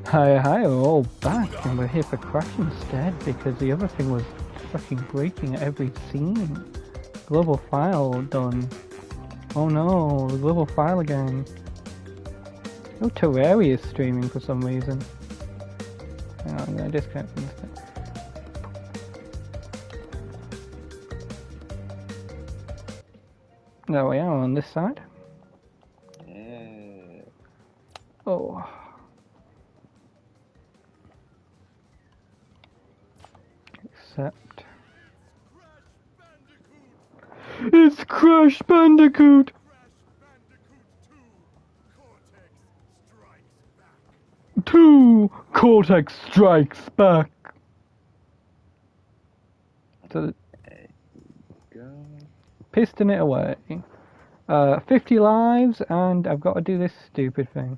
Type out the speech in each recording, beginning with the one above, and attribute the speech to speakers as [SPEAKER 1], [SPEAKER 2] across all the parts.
[SPEAKER 1] Hi, we're all back, and we're here for Crash instead because the other thing was fucking breaking at every scene. Global file done. Oh no, the global file again. Oh, Terraria is streaming for some reason. Hang on, I'm gonna disconnect from this thing. There we are on this side.
[SPEAKER 2] Yeah.
[SPEAKER 1] Oh. Accept. It's Crash Bandicoot! 2 Cortex Strikes Back! So,
[SPEAKER 2] There you go.
[SPEAKER 1] piston it away. 50 lives, and I've got to do this stupid thing.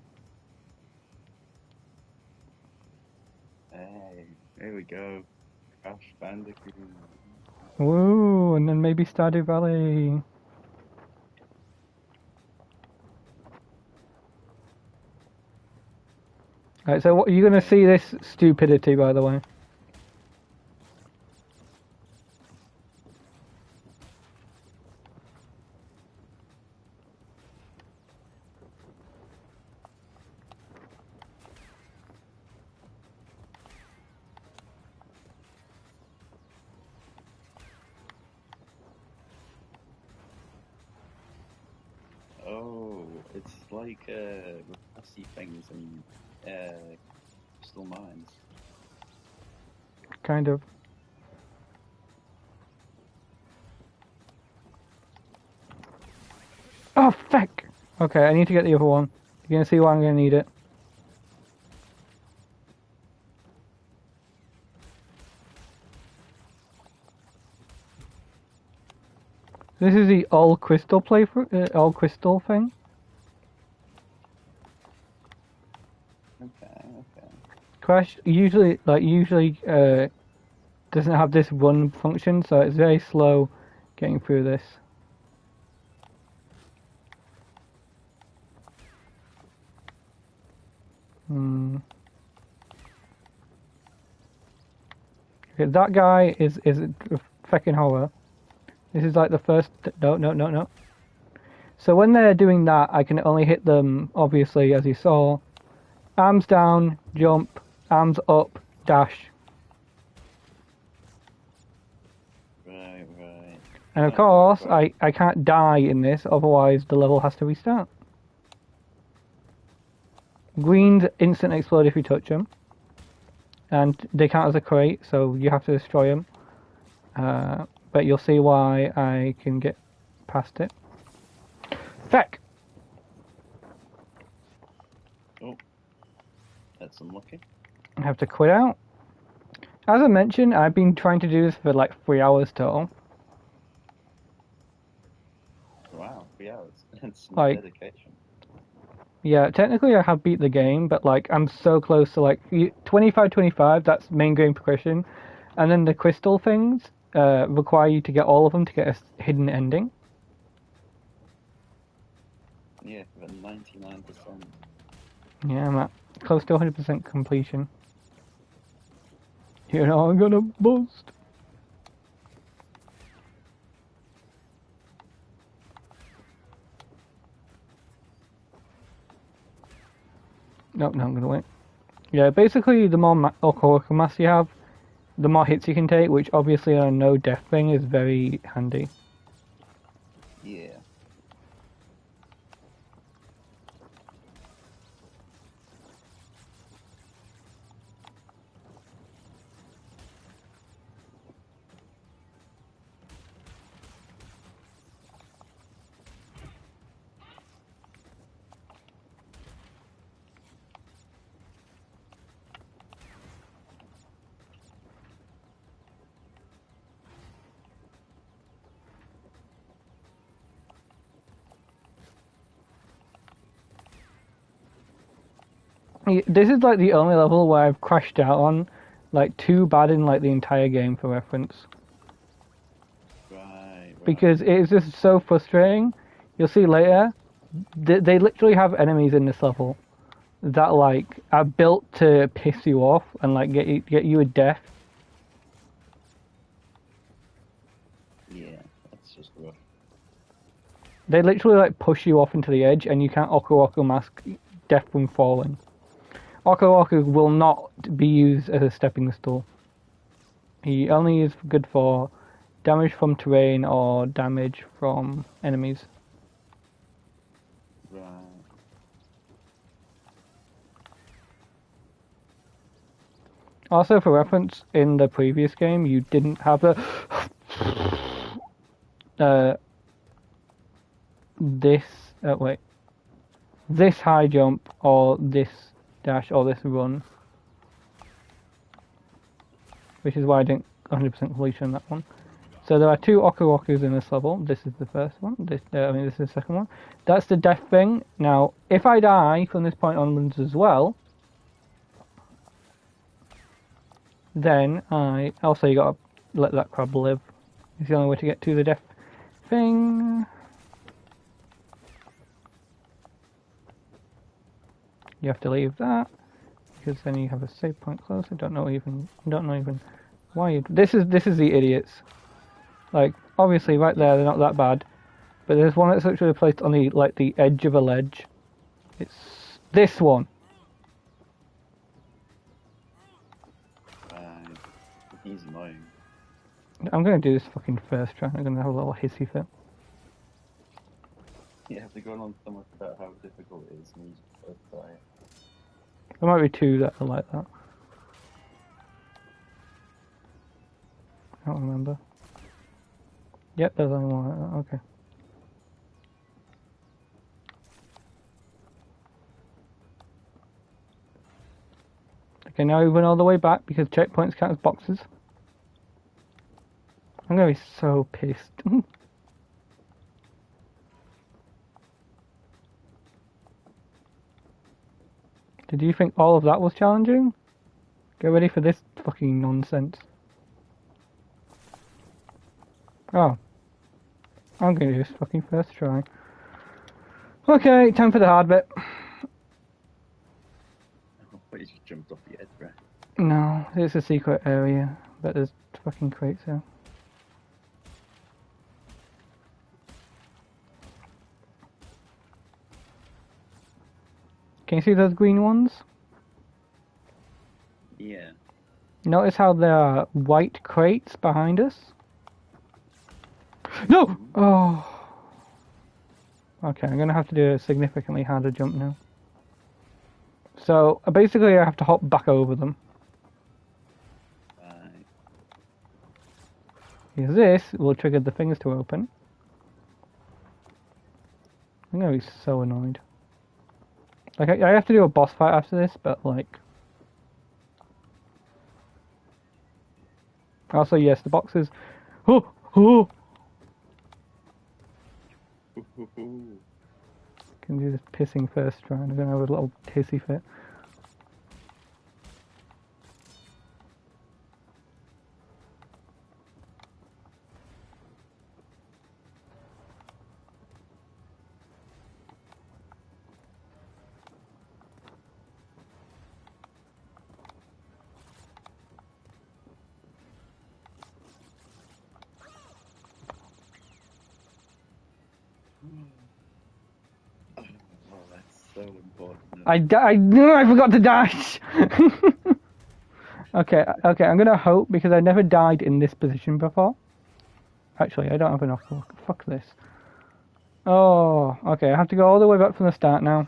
[SPEAKER 2] Hey, there we go. Crash Bandicoot.
[SPEAKER 1] Woo, and then maybe Stardew Valley. Alright, so what, you're going to see this stupidity, by the way.
[SPEAKER 2] Oh, it's like rusty things and crystal mines.
[SPEAKER 1] Kind of. Oh, fuck! Okay, I need to get the other one. You're going to see why I'm going to need it. This is the all crystal all crystal thing.
[SPEAKER 2] Okay.
[SPEAKER 1] Crash usually doesn't have this run function, so it's very slow getting through this. Okay, that guy is a fucking horror. This is like the first. No. So when they're doing that, I can only hit them, obviously, as you saw. Arms down, jump, arms up, dash.
[SPEAKER 2] Right.
[SPEAKER 1] And of course, I can't die in this, otherwise the level has to restart. Greens instant explode if you touch them. And they count as a crate, so you have to destroy them. But you'll see why I can get past it. Feck!
[SPEAKER 2] Oh, that's unlucky.
[SPEAKER 1] I have to quit out. As I mentioned, I've been trying to do this for like 3 hours total.
[SPEAKER 2] Wow, 3 hours. That's some
[SPEAKER 1] Like,
[SPEAKER 2] dedication.
[SPEAKER 1] yeah, technically I have beat the game, but like I'm so close to like 25, that's main game progression. And then the crystal things require you to get all of them to get a hidden ending.
[SPEAKER 2] Yeah, for 99%.
[SPEAKER 1] Yeah, I'm at close to 100% completion. You know, I'm gonna boost. Nope, no, I'm gonna wait. Yeah, basically the more alcoholic mass you have, the more hits you can take, which obviously on a no death thing is very handy.
[SPEAKER 2] Yeah.
[SPEAKER 1] This is like the only level where I've crashed out on, like too bad in like the entire game for reference.
[SPEAKER 2] Right.
[SPEAKER 1] Because it is just so frustrating. You'll see later, they literally have enemies in this level. that like are built to piss you off and like get you a death.
[SPEAKER 2] Yeah, that's just rough.
[SPEAKER 1] They literally like push you off into the edge, and you can't Oku Oku mask death from falling. Oku Oku will not be used as a stepping stool. He only is good for damage from terrain or damage from enemies.
[SPEAKER 2] Right.
[SPEAKER 1] Also, for reference, in the previous game, you didn't have the this high jump or this dash or this run, which is why I didn't 100% completion on that one. So there are two Oku Okus in this level. This is the first one. This is the second one. That's the death thing. Now, if I die from this point onwards as well, then I also you gotta let that crab live. It's the only way to get to the death thing. You have to leave that because then you have a save point close. I don't know even why you. This is the idiots. Like obviously right there they're not that bad, but there's one that's actually placed on the edge of a ledge. It's this one.
[SPEAKER 2] He's annoying.
[SPEAKER 1] I'm gonna do this fucking first try. I'm gonna have a little hissy fit.
[SPEAKER 2] You have to go on so much about how difficult it is when you first try it.
[SPEAKER 1] There might be two that are like that. I don't remember. Yep, there's only one like that. Okay. Okay, now we went all the way back because checkpoints count as boxes. I'm gonna be so pissed. Did you think all of that was challenging? Get ready for this fucking nonsense. Oh. I'm gonna do this fucking first try. Okay, time for the hard bit.
[SPEAKER 2] But you just jumped off the edge, right?
[SPEAKER 1] No, it's a secret area, but there's fucking crates there. Can you see those green ones?
[SPEAKER 2] Yeah.
[SPEAKER 1] Notice how there are white crates behind us? No! Oh. Okay, I'm gonna have to do a significantly harder jump now. So, basically I have to hop back over them.
[SPEAKER 2] Right.
[SPEAKER 1] Because this will trigger the things to open. I'm gonna be so annoyed. Like, I have to do a boss fight after this, but like... Also, yes, the boxes... Oh! Oh! Can do this pissing first try, and I'm gonna have a little hissy fit.
[SPEAKER 2] Oh, that's so important.
[SPEAKER 1] I forgot to dash! Okay, I'm gonna hope, because I never died in this position before. Actually, I don't have enough luck. Fuck this. Oh, okay, I have to go all the way back from the start now.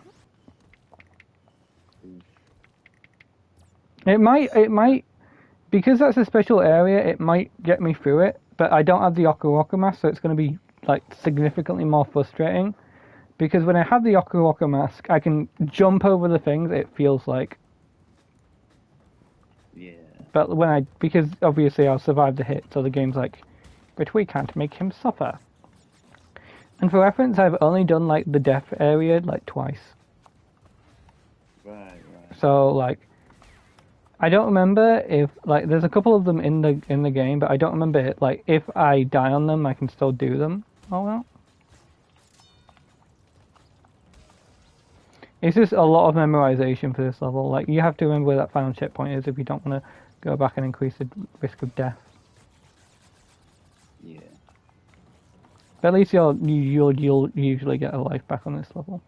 [SPEAKER 1] It might, because that's a special area, it might get me through it, but I don't have the Oku Oku mask, so it's gonna be, like, significantly more frustrating. Because when I have the Oku Oku mask, I can jump over the things, it feels like.
[SPEAKER 2] Yeah.
[SPEAKER 1] But because obviously I'll survive the hit, so the game's like, but we can't make him suffer. And for reference, I've only done like the death area like twice.
[SPEAKER 2] Right.
[SPEAKER 1] So like, I don't remember if like there's a couple of them in the game, but I don't remember it. Like if I die on them, I can still do them. Oh well. It's just a lot of memorization for this level. Like, you have to remember where that final checkpoint is if you don't want to go back and increase the risk of death.
[SPEAKER 2] Yeah.
[SPEAKER 1] But at least you'll usually get a life back on this level.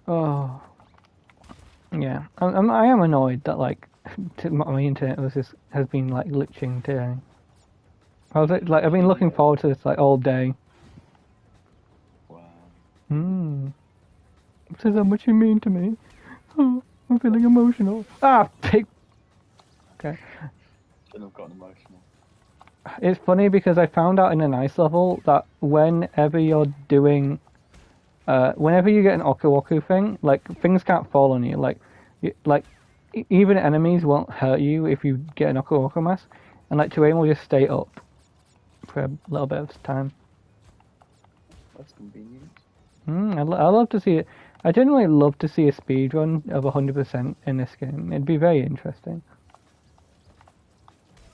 [SPEAKER 1] Oh, yeah. I am annoyed that like my internet has been like glitching today. I've been looking forward to this like all day.
[SPEAKER 2] Wow.
[SPEAKER 1] Says how much you mean to me. Oh, I'm feeling emotional. Ah, pig. Okay.
[SPEAKER 2] Shouldn't have gotten emotional.
[SPEAKER 1] It's funny because I found out in an ice level that whenever you're doing, whenever you get an Oku Oku thing, like things can't fall on you. Even enemies won't hurt you if you get an Oku Oku mask, and like terrain will just stay up for a little bit of time.
[SPEAKER 2] That's convenient.
[SPEAKER 1] I love to see it. I generally love to see a speed run of 100% in this game. It'd be very interesting.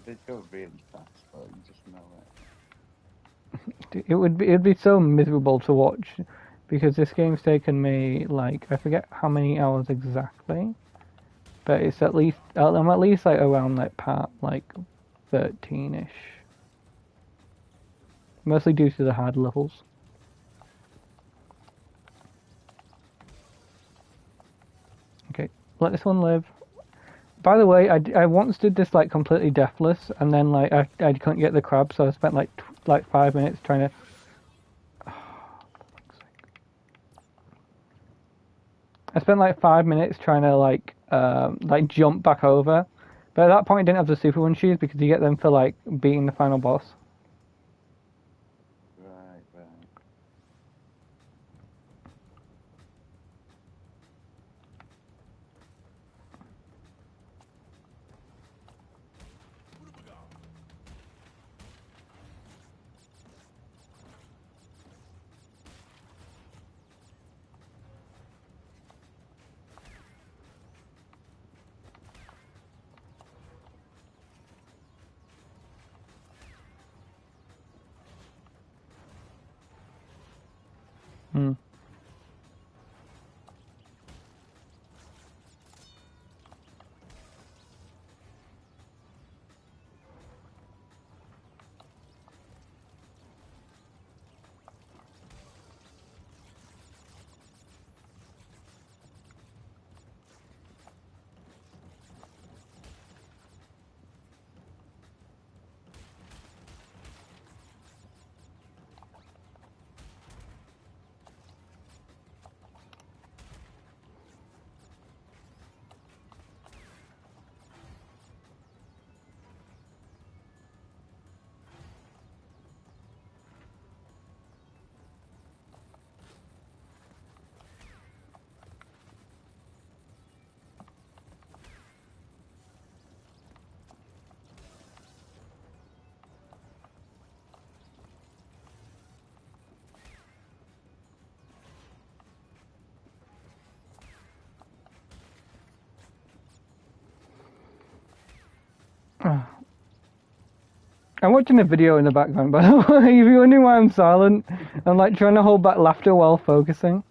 [SPEAKER 2] They'd go really fast, though. You just know it.
[SPEAKER 1] It'd be so miserable to watch because this game's taken me like I forget how many hours exactly, but it's I'm at least like around like part like 13ish. Mostly due to the hard levels. Okay, let this one live. By the way, I once did this like completely deathless, and then like I couldn't get the crab, so I spent like 5 minutes trying to. I spent like 5 minutes trying to like jump back over, but at that point I didn't have the super one shoes because you get them for like beating the final boss.
[SPEAKER 2] Right, right.
[SPEAKER 1] Hmm. I'm watching a video in the background, by the way. If you're wondering why I'm silent, I'm like trying to hold back laughter while focusing.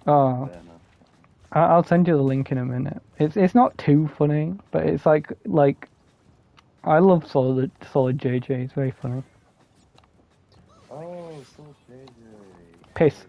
[SPEAKER 1] Oh,
[SPEAKER 2] Fair enough.
[SPEAKER 1] I'll send you the link in a minute. It's not too funny, but it's like I love Solid JJ. It's very funny.
[SPEAKER 2] Oh, so JJ.
[SPEAKER 1] Piss.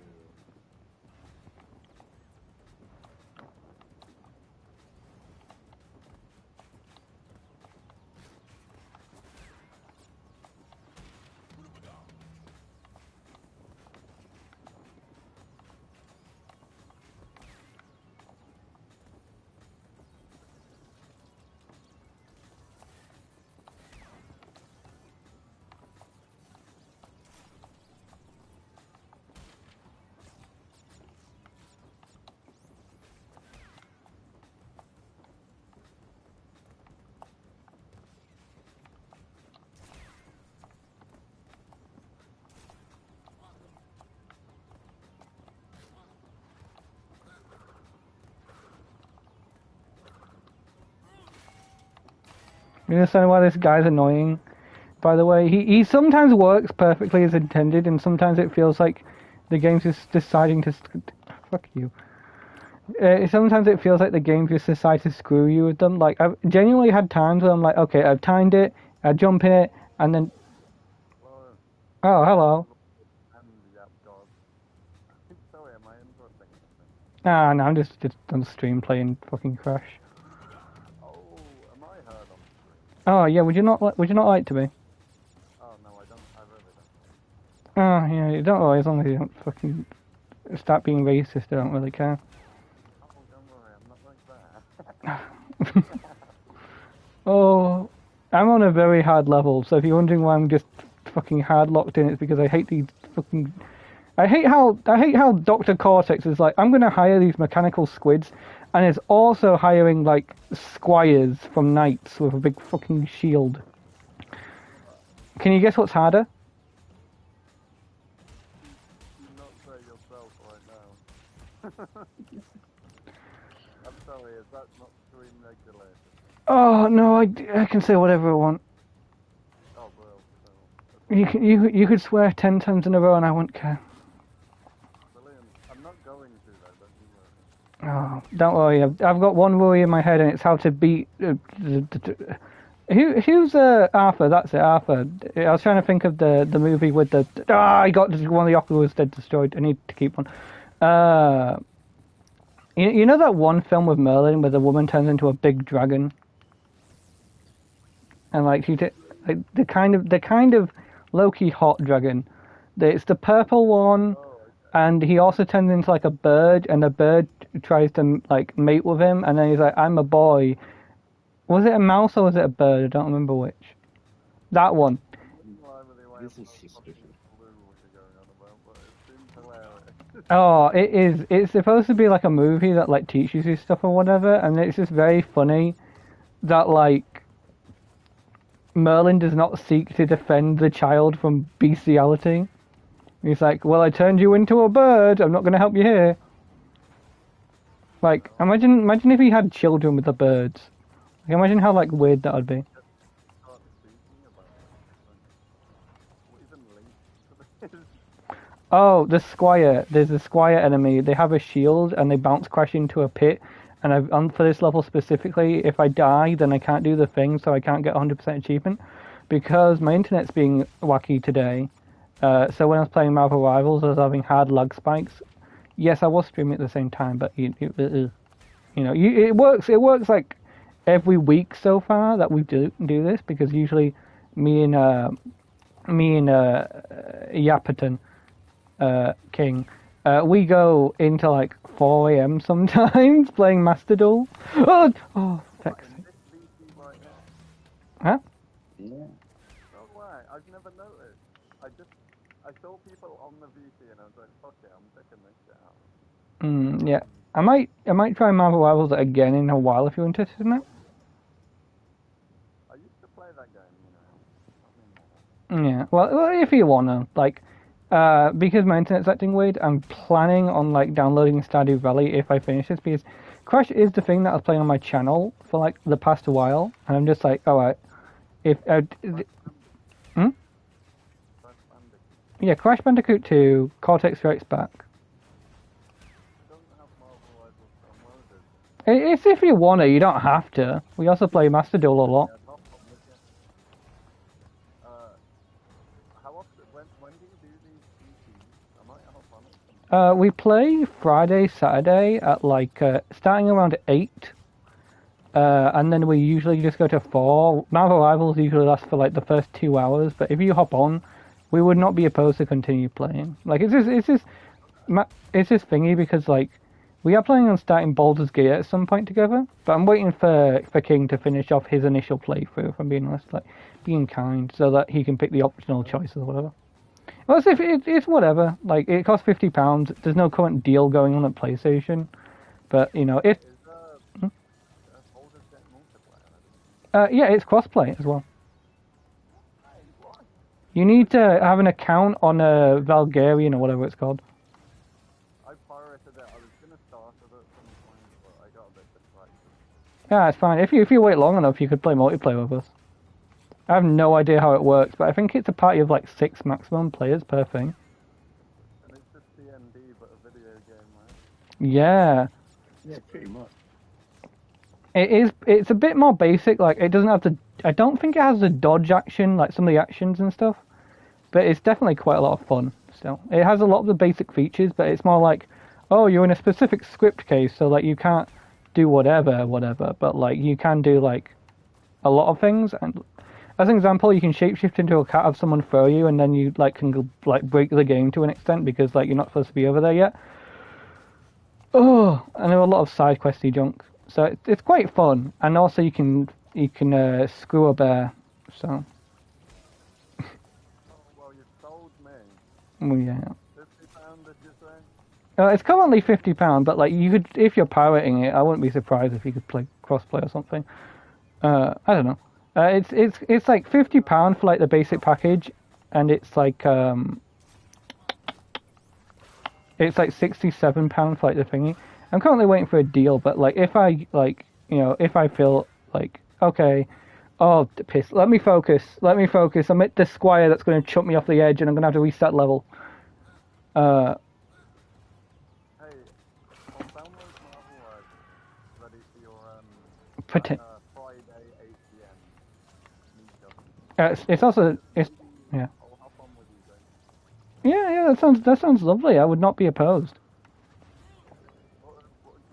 [SPEAKER 1] You understand why this guy's annoying? by the way. He sometimes works perfectly as intended, and sometimes it feels like the game's just deciding to... Fuck you. Sometimes it feels like the game just decides to screw you with them. Like, I've genuinely had times where I'm like, okay, I've timed it, I jump in it, and then...
[SPEAKER 2] Well,
[SPEAKER 1] Oh, hello.
[SPEAKER 2] and the app god. Sorry, am I interrupting something?
[SPEAKER 1] Ah, no, I'm just on stream playing fucking Crash.
[SPEAKER 2] Oh, am I heard on screen?
[SPEAKER 1] Oh, yeah, would you not like to be?
[SPEAKER 2] Oh, no, I don't. I really don't.
[SPEAKER 1] Oh, yeah, you don't worry, as long as you don't fucking start being racist, I don't really care.
[SPEAKER 2] Oh, don't worry, I'm not like that.
[SPEAKER 1] Oh, I'm on a very hard level, so if you're wondering why I'm just fucking hard locked in, it's because I hate these fucking... I hate how Dr. Cortex is like, I'm gonna hire these mechanical squids, and is also hiring, like, squires from knights with a big fucking shield. Can you guess what's harder?
[SPEAKER 2] Do not say yourself right now. I'm sorry, is that not stream regulated?
[SPEAKER 1] Oh, no, I can say whatever I want.
[SPEAKER 2] Oh, well,
[SPEAKER 1] You could swear 10 times in a row and I wouldn't care.
[SPEAKER 2] brilliant. I'm not going to, though, don't you worry.
[SPEAKER 1] Oh, don't worry, I've got one worry in my head, and it's how to beat... Who's Arthur? That's it, Arthur. I was trying to think of the movie with the... I got one of the Oculus dead destroyed. I need to keep one. You know that one film with Merlin where the woman turns into a big dragon? And like the kind of low-key hot dragon. It's the purple one, and he also turns into like a bird, and the bird tries to like mate with him, and then he's like, "I'm a boy." Was it a mouse or was it a bird? I don't remember which. That one.
[SPEAKER 2] This is suspicious. What you're going on about, but it seems hilarious.
[SPEAKER 1] Oh, it is. It's supposed to be like a movie that like teaches you stuff or whatever, and it's just very funny that like Merlin does not seek to defend the child from bestiality. He's like, well, I turned you into a bird. I'm not going to help you here. Like, imagine if he had children with the birds. Like, imagine how like weird that would be. Oh, the Squire. There's a Squire enemy. They have a shield and they bounce crash into a pit. And for this level specifically, if I die, then I can't do the thing, so I can't get 100% achievement. Because my internet's being wacky today. So when I was playing Marvel Rivals, I was having hard lag spikes. Yes, I was streaming at the same time, but it works like every week so far that we do this, because usually me and Yapperton King, we go into like 4 a.m. sometimes playing Master Duel. Oh, fuck's sake. Huh?
[SPEAKER 2] Yeah. No way, I've never noticed. I saw people on the VC and I was like, fuck it, I'm checking this shit out.
[SPEAKER 1] Yeah. I might try Marvel Rivals again in a while if you're interested in it.
[SPEAKER 2] I used to play that game,
[SPEAKER 1] Yeah. Well, if you wanna, like, because my internet's acting weird, I'm planning on like downloading Stardew Valley if I finish this, because Crash is the thing that I was playing on my channel for like the past while, and I'm just like, alright, if yeah, Crash Bandicoot 2, Cortex Strikes Back. It's if you wanna, you don't have to. We also play Master Duel a lot.
[SPEAKER 2] How often, when do you do these VCs? I might hop on it.
[SPEAKER 1] We play Friday, Saturday at like starting around 8, and then we usually just go to 4. Marvel Rivals usually lasts for like the first 2 hours, but if you hop on, we would not be opposed to continue playing. Like it's just thingy, because like we are planning on starting Baldur's Gate at some point together, but I'm waiting for King to finish off his initial playthrough, if I'm being honest, like being kind, so that he can pick the optional choices or whatever. Well, it's whatever. Like, it costs £50. There's no current deal going on at PlayStation, but you know, if yeah, it's crossplay as well. You need to have an account on Valgarian or whatever it's called.
[SPEAKER 2] I pirated it. I was gonna start it at some point, but I got a bit distracted.
[SPEAKER 1] Yeah, it's fine. If you wait long enough, you could play multiplayer with us. I have no idea how it works, but I think it's a party of like 6 maximum players per thing.
[SPEAKER 2] And it's just D&D, but a video game, right?
[SPEAKER 1] Yeah.
[SPEAKER 3] Yeah, pretty much.
[SPEAKER 1] It's a bit more basic, like it doesn't have the, I don't think it has the dodge action, like some of the actions and stuff, but it's definitely quite a lot of fun still. It has a lot of the basic features, but it's more like, oh, you're in a specific script case, so like you can't do whatever, but like you can do like a lot of things. And as an example, you can shapeshift into a cat, have someone throw you, and then you like can like break the game to an extent because like you're not supposed to be over there yet. Oh, and there are a lot of side questy junk, so it's quite fun. And also you can screw a bear. So
[SPEAKER 2] Oh, well, you sold me.
[SPEAKER 1] well, yeah.
[SPEAKER 2] £50, did you say?
[SPEAKER 1] It's currently £50, but like you could, if you're pirating it, I wouldn't be surprised if you could play crossplay or something. I don't know. It's like £50 for like the basic package, and it's like £67 for like the thingy. I'm currently waiting for a deal, but like if I like if I feel like okay, oh piss, let me focus. I'm at the squire that's going to chop me off the edge, and I'm going to have to restart level.
[SPEAKER 2] Hey, I'll download Marvel ready for your Friday 8 p.m.
[SPEAKER 1] It's also yeah.
[SPEAKER 2] I'll hop on with you then.
[SPEAKER 1] Yeah, that sounds lovely. I would not be opposed.
[SPEAKER 2] What a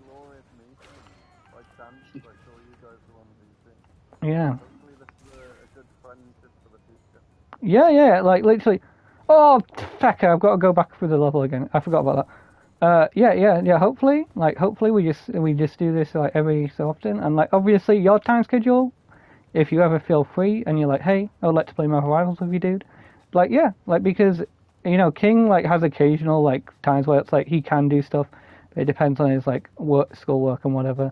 [SPEAKER 2] glorious meeting. Like Dan, like all you guys are on VC.
[SPEAKER 1] Yeah.
[SPEAKER 2] Hopefully this is a good friendship for the future.
[SPEAKER 1] Yeah, like literally. Oh, fecker, I've got to go back through the level again. I forgot about that. Yeah. Hopefully we just do this like every so often, and like obviously your time schedule. If you ever feel free and you're like, hey, I would like to play Marvel Rivals with you, dude. Like, yeah, like because King like has occasional like times where it's like he can do stuff, but it depends on his like schoolwork and whatever.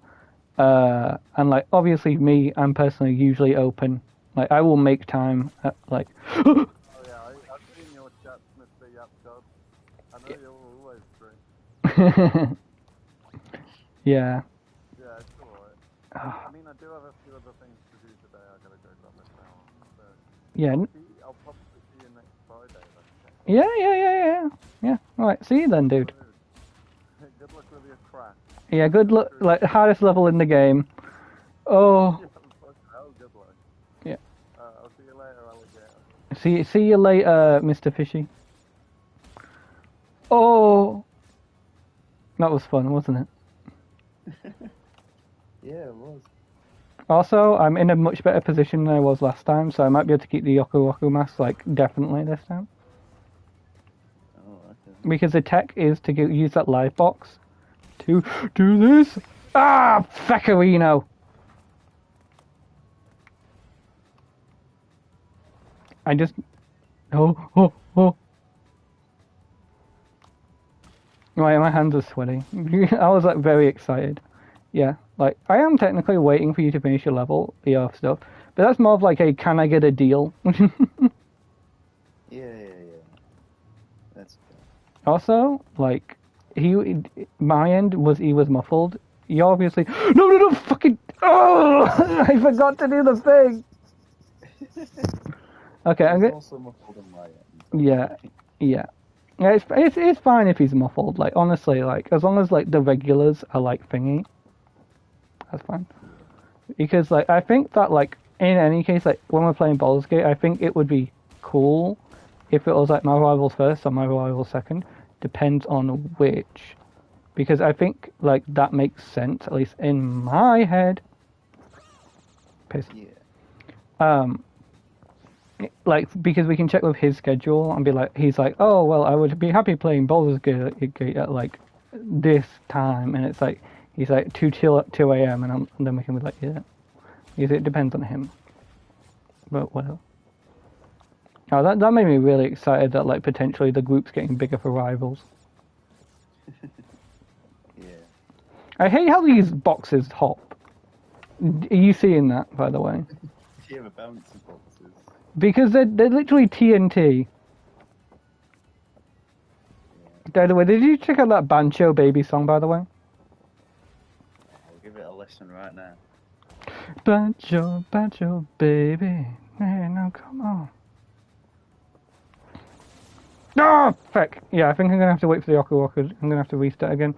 [SPEAKER 1] And like obviously me, I'm personally usually open. Like I will make time at, like.
[SPEAKER 2] Oh yeah, I've seen your chats, Mr. Yapgod. I know you're always free.
[SPEAKER 1] Yeah.
[SPEAKER 2] Yeah, it's alright. I mean, I do have a few other things to do today. I gotta go grab a shower. So
[SPEAKER 1] Yeah.
[SPEAKER 2] I'll probably see you next Friday. Then.
[SPEAKER 1] Yeah. Alright, see you then, dude.
[SPEAKER 2] Good luck with your crack.
[SPEAKER 1] Yeah, good luck. Like hardest level in the game. Oh.
[SPEAKER 2] Hell, good luck.
[SPEAKER 1] Yeah.
[SPEAKER 2] I'll see you later, alligator.
[SPEAKER 1] See you later, Mr. Fishy. Oh. That was fun, wasn't it?
[SPEAKER 3] Yeah, it was.
[SPEAKER 1] Also, I'm in a much better position than I was last time, so I might be able to keep the Yoku Waku mask, like, definitely this time.
[SPEAKER 3] Oh, okay.
[SPEAKER 1] Because the tech is to use that live box to do this. Ah, feckerino! I just... Oh. Right, my hands are sweaty. I was, like, very excited. Yeah, like, I am technically waiting for you to finish your level, the Earth stuff, but that's more of like a, can I get a deal?
[SPEAKER 3] Yeah. That's good.
[SPEAKER 1] Also, like, my end was, he was muffled. You obviously, no, fucking, oh, I forgot to do the thing. Okay, I'm
[SPEAKER 3] He's
[SPEAKER 1] gonna,
[SPEAKER 3] also muffled on my end.
[SPEAKER 1] yeah, it's fine if he's muffled, like, honestly, like, as long as, like, the regulars are, like, thingy, that's fine. Because, like, I think that, like, in any case, like, when we're playing Baldur's Gate, I think it would be cool if it was, like, Marvel Rivals first or Marvel Rivals second. Depends on which. Because I think, like, that makes sense, at least in my head. Piss.
[SPEAKER 3] Yeah.
[SPEAKER 1] Like, because we can check with his schedule and be like, he's like, oh, well, I would be happy playing Baldur's Gate at, like, this time. And it's like, he's like 2 a.m. and then we can be like, yeah. Because it depends on him. But whatever. Oh, that made me really excited that, like, potentially the group's getting bigger for Rivals.
[SPEAKER 3] Yeah.
[SPEAKER 1] I hate how these boxes hop. Are you seeing that, by the way?
[SPEAKER 3] Yeah, the bouncy boxes.
[SPEAKER 1] Because they're literally TNT.
[SPEAKER 3] Yeah.
[SPEAKER 1] By the way, did you check out that Bancho Baby song, by the way?
[SPEAKER 3] I'll give it a listen right now.
[SPEAKER 1] Bancho Baby. Hey, no, come on. No, fuck. Yeah, I think I'm gonna have to wait for the Oku Oku. I'm gonna have to restart again.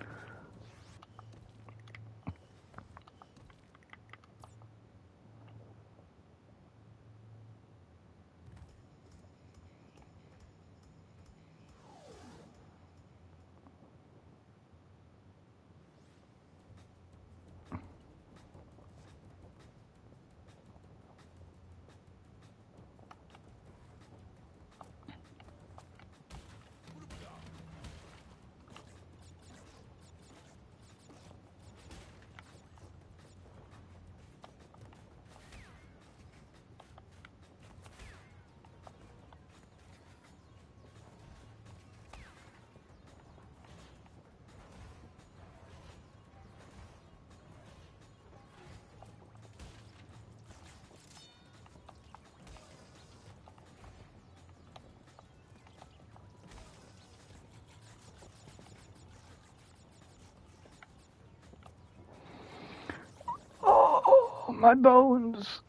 [SPEAKER 1] Oh, my bones.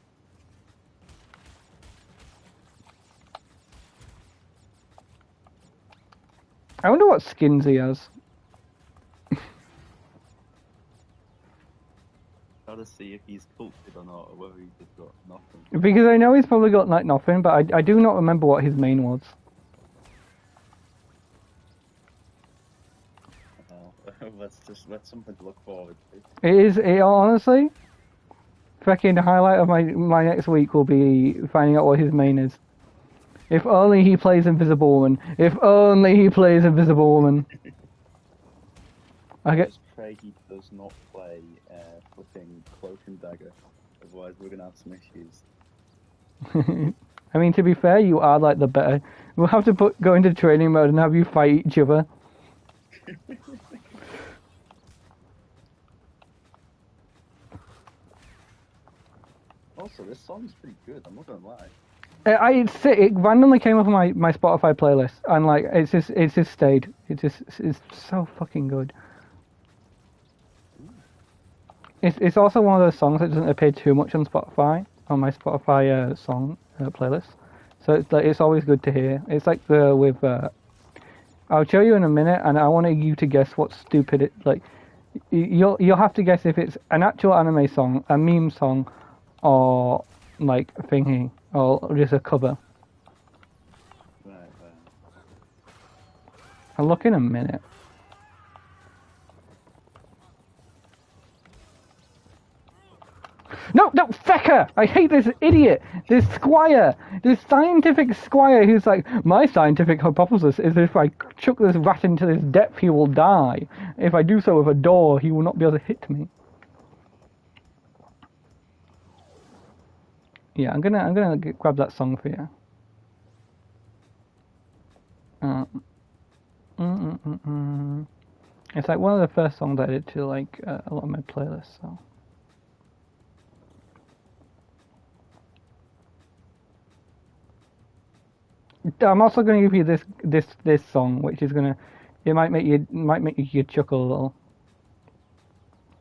[SPEAKER 1] I wonder what skins he has.
[SPEAKER 3] Gotta see if he's cultured or not, or whether he's just got nothing.
[SPEAKER 1] Because I know he's probably got like nothing, but I do not remember what his main was.
[SPEAKER 3] That's something to look forward to.
[SPEAKER 1] Honestly, fucking highlight of my next week will be finding out what his main is. If only he plays Invisible Woman. If only he plays Invisible Woman. I
[SPEAKER 3] Just pray he does not play flipping Cloak and Dagger, otherwise we're gonna have some issues.
[SPEAKER 1] I mean, to be fair, you are like the better. We'll have to go into training mode and have you fight each other.
[SPEAKER 3] Also, this song's pretty good, I'm not gonna lie.
[SPEAKER 1] It randomly came up on my Spotify playlist, and like it's just stayed. It's so fucking good. It's also one of those songs that doesn't appear too much on Spotify, on my Spotify song playlist. So it's always good to hear. It's like I'll show you in a minute, and I want you to guess what stupid it like. You'll have to guess if it's an actual anime song, a meme song, or like a thingy, or just a cover.
[SPEAKER 3] Right.
[SPEAKER 1] I'll look in a minute. No, fecker! I hate this idiot! This squire! This scientific squire who's like, my scientific hypothesis is if I chuck this rat into this depth, he will die. If I do so with a door, he will not be able to hit me. Yeah, I'm gonna grab that song for you. It's like one of the first songs I did to like a lot of my playlists, so. I'm also going to give you this song, which is it might make you chuckle a little.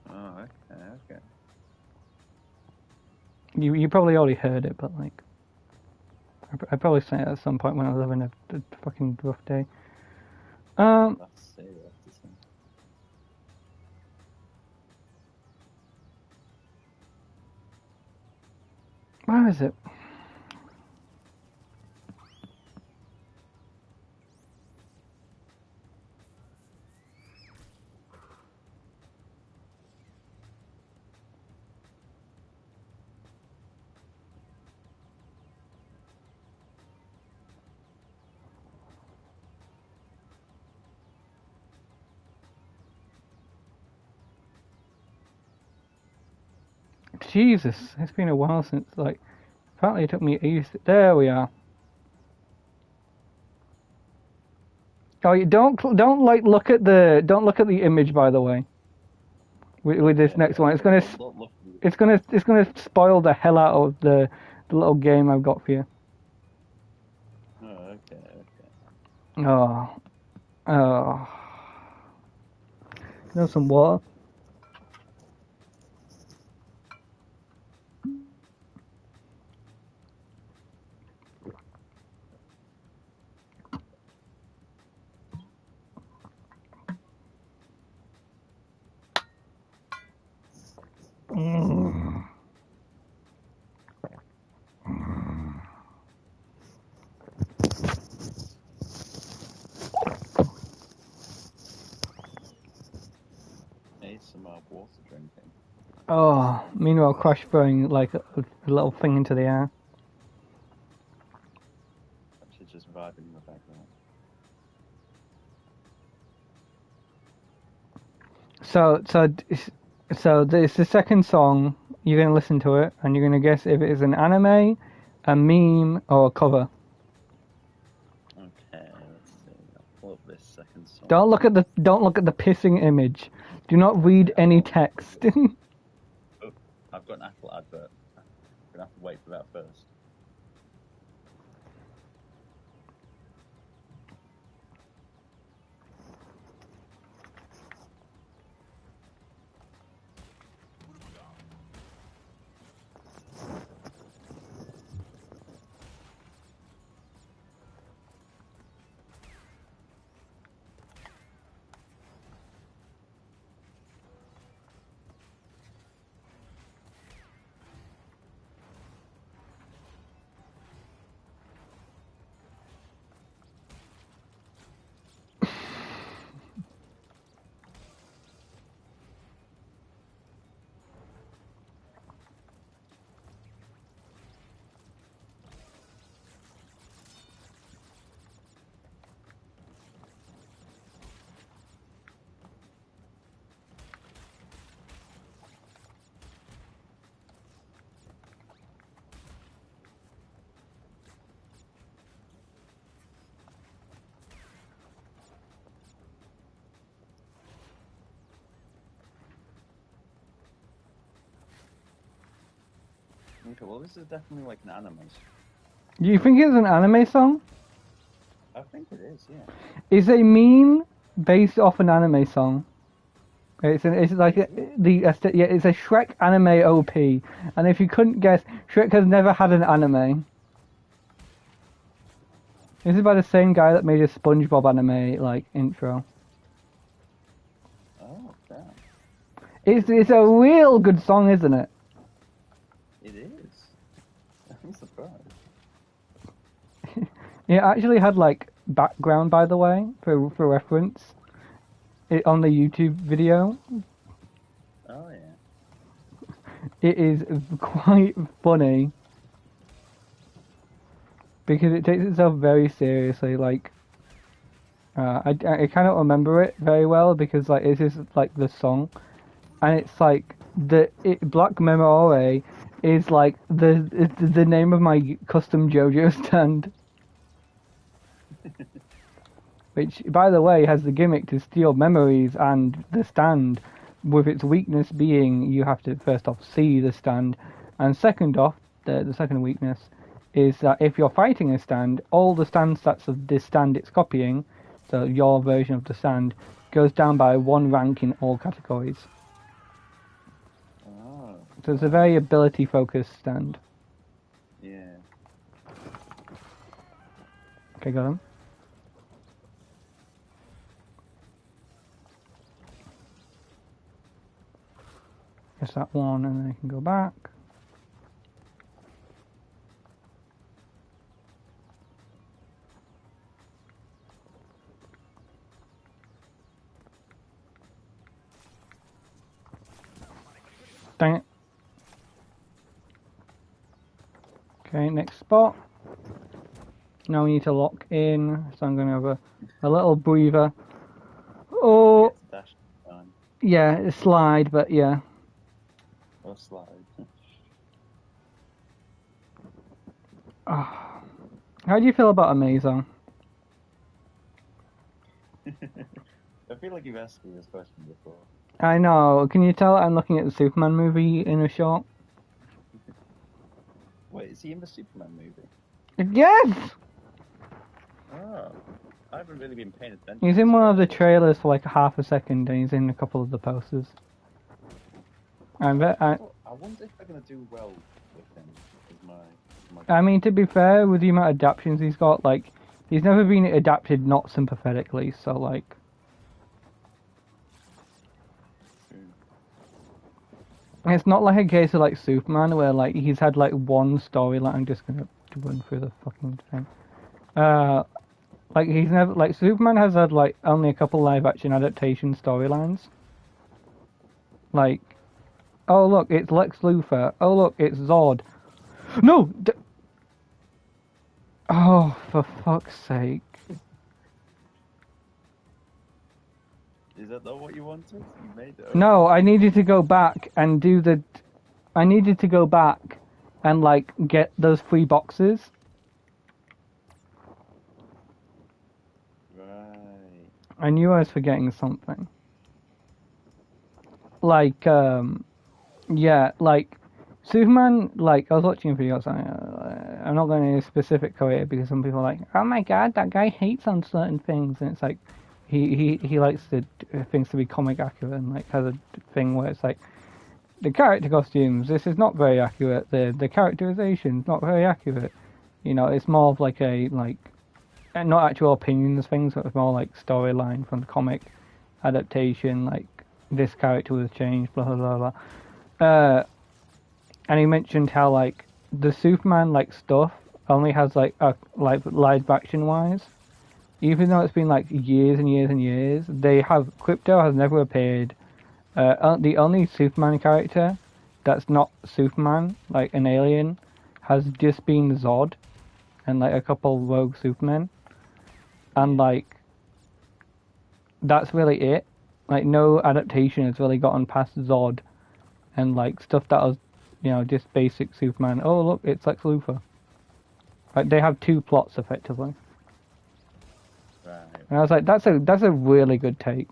[SPEAKER 3] Oh, okay.
[SPEAKER 1] You probably already heard it, but like, I probably sang it at some point when I was having a fucking rough day. Where is it? Jesus, it's been a while since like. Apparently, it took me ages. There we are. Oh, you don't like look at the image, by the way. With this next one, it's gonna spoil the hell out of the little game I've got for you.
[SPEAKER 3] Oh, okay.
[SPEAKER 1] Oh. You know some water?
[SPEAKER 3] ASMR water drinking.
[SPEAKER 1] Oh, meanwhile, Crash throwing like a little thing into the air.
[SPEAKER 3] Actually, just vibing in the background.
[SPEAKER 1] So this is the second song. You're gonna listen to it, and you're gonna guess if it is an anime, a meme, or a cover.
[SPEAKER 3] Okay, let's see. I'll pull up this second song.
[SPEAKER 1] Don't look at the pissing image. Do not read any text.
[SPEAKER 3] Oh, I've got an Apple advert. I'm gonna have to wait for that first. Okay, well this is definitely like an anime.
[SPEAKER 1] Do you think it's an anime song?
[SPEAKER 3] I think it is, yeah.
[SPEAKER 1] It's a meme based off an anime song. It's like it's a Shrek anime OP, and if you couldn't guess, Shrek has never had an anime. This is by the same guy that made a SpongeBob anime like intro.
[SPEAKER 3] Oh, damn.
[SPEAKER 1] It's a real good song, isn't it?
[SPEAKER 3] It is. I'm surprised.
[SPEAKER 1] It actually had like background, by the way, for reference. On the YouTube video.
[SPEAKER 3] Oh yeah.
[SPEAKER 1] It is quite funny because it takes itself very seriously. Like, I cannot remember it very well because like it's just like the song, and it's like Black Memore is like the name of my custom JoJo stand. Which, by the way, has the gimmick to steal memories and the stand, with its weakness being you have to first off see the stand, and second off, the second weakness is that if you're fighting a stand, all the stand stats of this stand it's copying, so your version of the stand, goes down by 1 rank in all categories.
[SPEAKER 3] Oh.
[SPEAKER 1] So it's a very ability-focused stand.
[SPEAKER 3] Yeah.
[SPEAKER 1] Okay, got him. Guess that one, and then I can go back. Dang it. Okay, next spot. Now we need to lock in, so I'm going to have a little breather. Oh,
[SPEAKER 3] Dash time.
[SPEAKER 1] yeah, slide, but yeah.
[SPEAKER 3] Or slide.
[SPEAKER 1] How do you feel about Amazon?
[SPEAKER 3] I feel like you've asked me this question before.
[SPEAKER 1] I know. Can you tell I'm looking at the Superman movie in a shot?
[SPEAKER 3] Wait, is he in the Superman movie?
[SPEAKER 1] Yes!
[SPEAKER 3] Oh, I haven't really been paying attention.
[SPEAKER 1] He's in one of the trailers for like half a second, and he's in a couple of the posters.
[SPEAKER 3] I wonder if they're gonna do well with him.
[SPEAKER 1] I mean, to be fair, with the amount of adaptations he's got, like, he's never been adapted not sympathetically, so, like... It's not like a case of, like, Superman, where, like, he's had, like, one storyline. I'm just gonna run through the fucking thing. Like, he's never... Like, Superman has had, like, only a couple live-action adaptation storylines. Like, oh look, it's Lex Luthor. Oh look, it's Zod. No! Oh, for fuck's sake.
[SPEAKER 3] Is that not what you wanted? You made it.
[SPEAKER 1] No, I needed to go back and do the... I needed to go back and, like, get those 3 boxes.
[SPEAKER 3] Right.
[SPEAKER 1] I knew I was forgetting something. Like, yeah, like, Superman, like, I was watching a video, I'm not going into specific career because some people are like, oh my god, that guy hates on certain things, and it's like, he likes things to be comic accurate, and, like, has a thing where it's like, the character costumes, this is not very accurate, the characterization's not very accurate, you know, it's more of like a, like, not actual opinions things, but it's more like storyline from the comic adaptation, like, this character was changed, blah blah blah blah. And he mentioned how like the Superman like stuff only has like live action wise, even though it's been like years and years and years. Crypto has never appeared. The only Superman character that's not Superman, like an alien, has just been Zod, and like a couple rogue Supermen, and like that's really it. Like, no adaptation has really gotten past Zod and, like, stuff that was, you know, just basic Superman. Oh, look, it's Lex Luthor. Like, they have 2 plots, effectively.
[SPEAKER 3] Right.
[SPEAKER 1] And I was like, that's a really good take.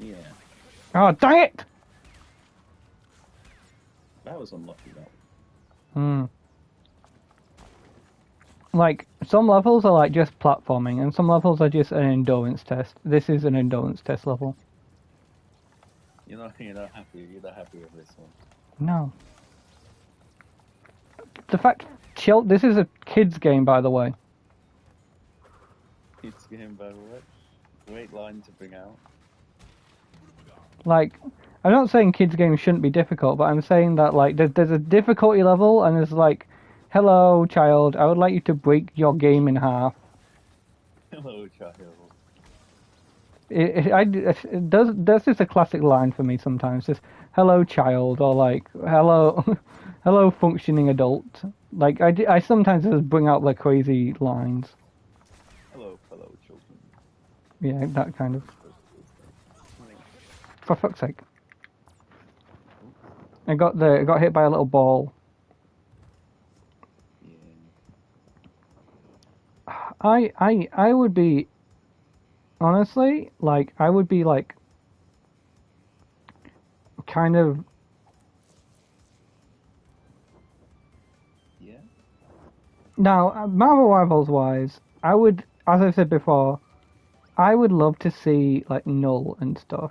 [SPEAKER 3] Yeah.
[SPEAKER 1] Oh, dang it!
[SPEAKER 3] That was unlucky, though.
[SPEAKER 1] Like, some levels are, like, just platforming, and some levels are just an endurance test. This is an endurance test level.
[SPEAKER 3] You're not happy with this one.
[SPEAKER 1] No. The fact, this is a kid's game, by the way.
[SPEAKER 3] It's game, by the way. Great line to bring out.
[SPEAKER 1] Like, I'm not saying kids' games shouldn't be difficult, but I'm saying that, like, there's a difficulty level, and there's, like, hello, child, I would like you to break your game in half.
[SPEAKER 3] Hello, child.
[SPEAKER 1] That's just a classic line for me sometimes. Just, hello, child, or, like, hello, hello, functioning adult. Like, I sometimes just bring out, like, crazy lines.
[SPEAKER 3] Hello, fellow children.
[SPEAKER 1] Yeah, that kind of. For fuck's sake. I got hit by a little ball. I would be, honestly, like, I would be, like, kind of...
[SPEAKER 3] Yeah?
[SPEAKER 1] Now, Marvel Rivals wise, I would, as I said before, I would love to see, like, Null and stuff.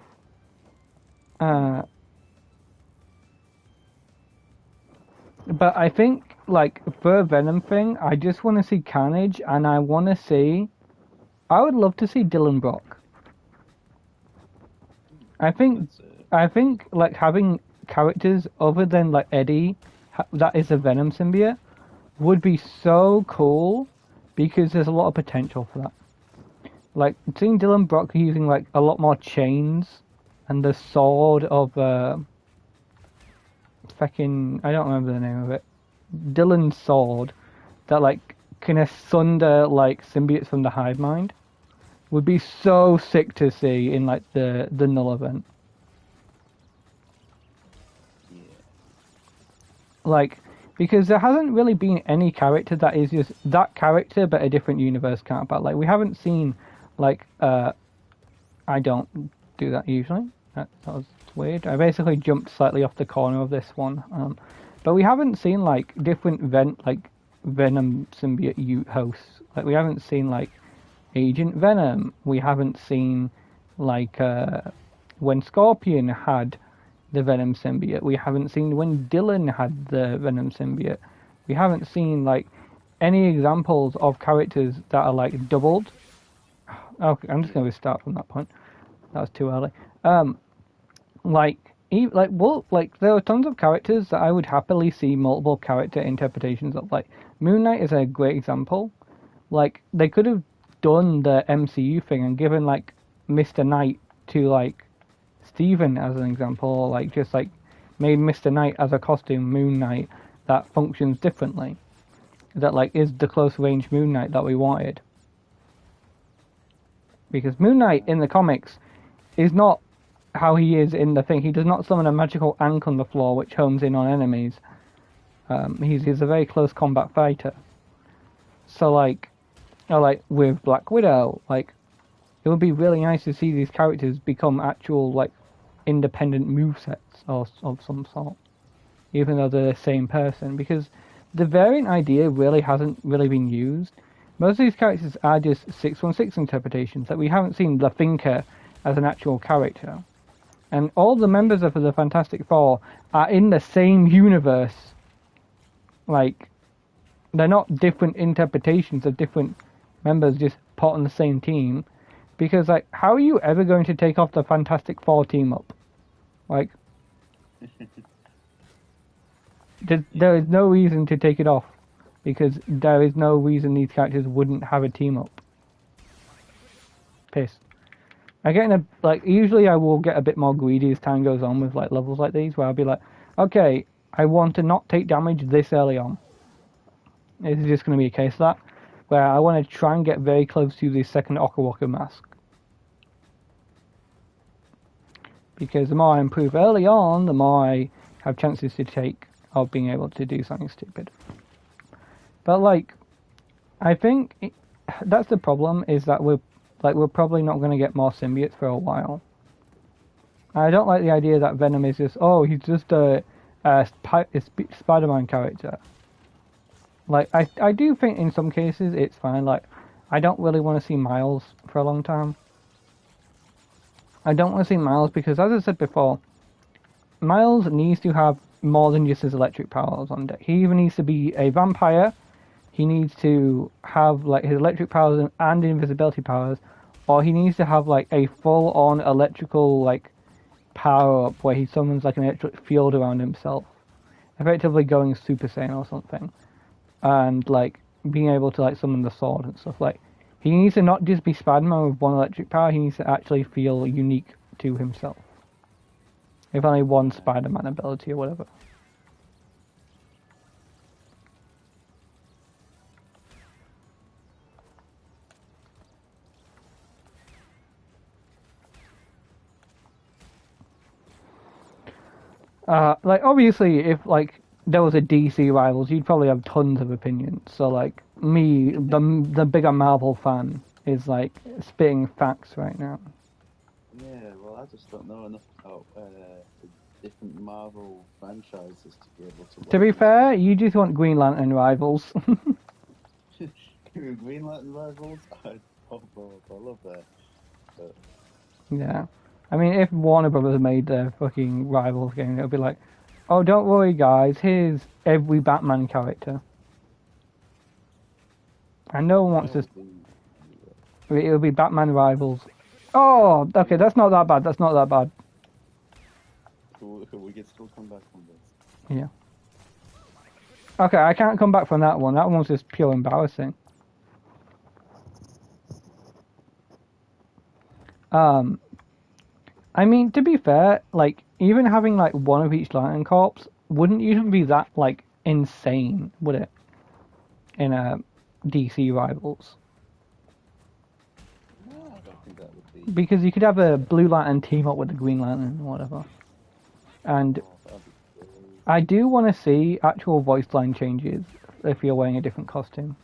[SPEAKER 1] But I think, like, for a Venom thing, I just want to see Carnage, and I want to see... I would love to see Dylan Brock. I think, like, having characters other than, like, Eddie, that is a Venom symbiote, would be so cool, because there's a lot of potential for that. Like, seeing Dylan Brock using, like, a lot more chains, and the sword of, fucking, I don't remember the name of it. Dylan's sword that like can asunder like symbiotes from the hive mind would be so sick to see in like the Null event.
[SPEAKER 3] Yeah.
[SPEAKER 1] Like, because there hasn't really been any character that is just that character but a different universe counterpart. Like, we haven't seen like I don't do that usually. That was weird. I basically jumped slightly off the corner of this one. But we haven't seen like different Venom symbiote hosts. Like, we haven't seen like Agent Venom. We haven't seen like when Scorpion had the Venom symbiote. We haven't seen when Dylan had the Venom symbiote. We haven't seen like any examples of characters that are like doubled. Okay, I'm just going to start from that point. That was too early. There are tons of characters that I would happily see multiple character interpretations of. Like, Moon Knight is a great example. Like, they could have done the MCU thing and given like Mr. Knight to like Steven as an example, or like just like made Mr. Knight as a costume Moon Knight that functions differently. That like is the close range Moon Knight that we wanted. Because Moon Knight in the comics is not how he is in the thing. He does not summon a magical ankh on the floor which homes in on enemies. He's a very close combat fighter. So like, or like with Black Widow, like it would be really nice to see these characters become actual like independent movesets or of some sort, even though they're the same person. Because the variant idea really hasn't really been used. Most of these characters are just 616 interpretations. Like we haven't seen the Thinker as an actual character. And all the members of the Fantastic Four are in the same universe. Like, they're not different interpretations of different members just put on the same team. Because, like, how are you ever going to take off the Fantastic Four team up? Like, there is no reason to take it off. Because there is no reason these characters wouldn't have a team up. Pissed. Usually I will get a bit more greedy as time goes on with like levels like these, where I'll be like, okay, I want to not take damage this early on. It's just going to be a case of that, where I want to try and get very close to the second Okawaka mask. Because the more I improve early on, the more I have chances to take of being able to do something stupid. But like, I think that's the problem, is that we're probably not going to get more symbiotes for a while. I don't like the idea that Venom is just, he's just a Spider-Man character. Like, I do think in some cases it's fine. Like, I don't really want to see Miles for a long time. I don't want to see Miles because, as I said before, Miles needs to have more than just his electric powers on deck. He even needs to be a vampire. He needs to have like his electric powers and invisibility powers, or he needs to have like a full-on electrical like power up where he summons like an electric field around himself, effectively going Super Saiyan or something, and like being able to like summon the sword and stuff. Like he needs to not just be Spider-Man with one electric power. He needs to actually feel unique to himself, if only one Spider-Man ability or whatever. Like obviously, if like there was a DC Rivals, you'd probably have tons of opinions. So like me, the bigger Marvel fan, is like spitting facts right now.
[SPEAKER 3] Yeah, well, I just don't know enough about the different Marvel franchises to be able to.
[SPEAKER 1] To be fair, you just want Green Lantern Rivals.
[SPEAKER 3] Green Lantern Rivals, I love that. But...
[SPEAKER 1] Yeah. I mean, if Warner Brothers made their fucking Rivals game, it would be like, oh, don't worry, guys, here's every Batman character. And no one wants to... It would be Batman Rivals. Oh, okay, that's not that bad, that's not that bad.
[SPEAKER 3] We can still come back from this.
[SPEAKER 1] Yeah. Okay, I can't come back from that one. That one was just pure embarrassing. I mean, to be fair, like, even having, like, one of each Lantern Corps wouldn't even be that, like, insane, would it? In a DC Rivals.
[SPEAKER 3] No, I don't think that would be...
[SPEAKER 1] Because you could have a Blue Lantern team up with the Green Lantern or whatever. And I do want to see actual voice line changes if you're wearing a different costume.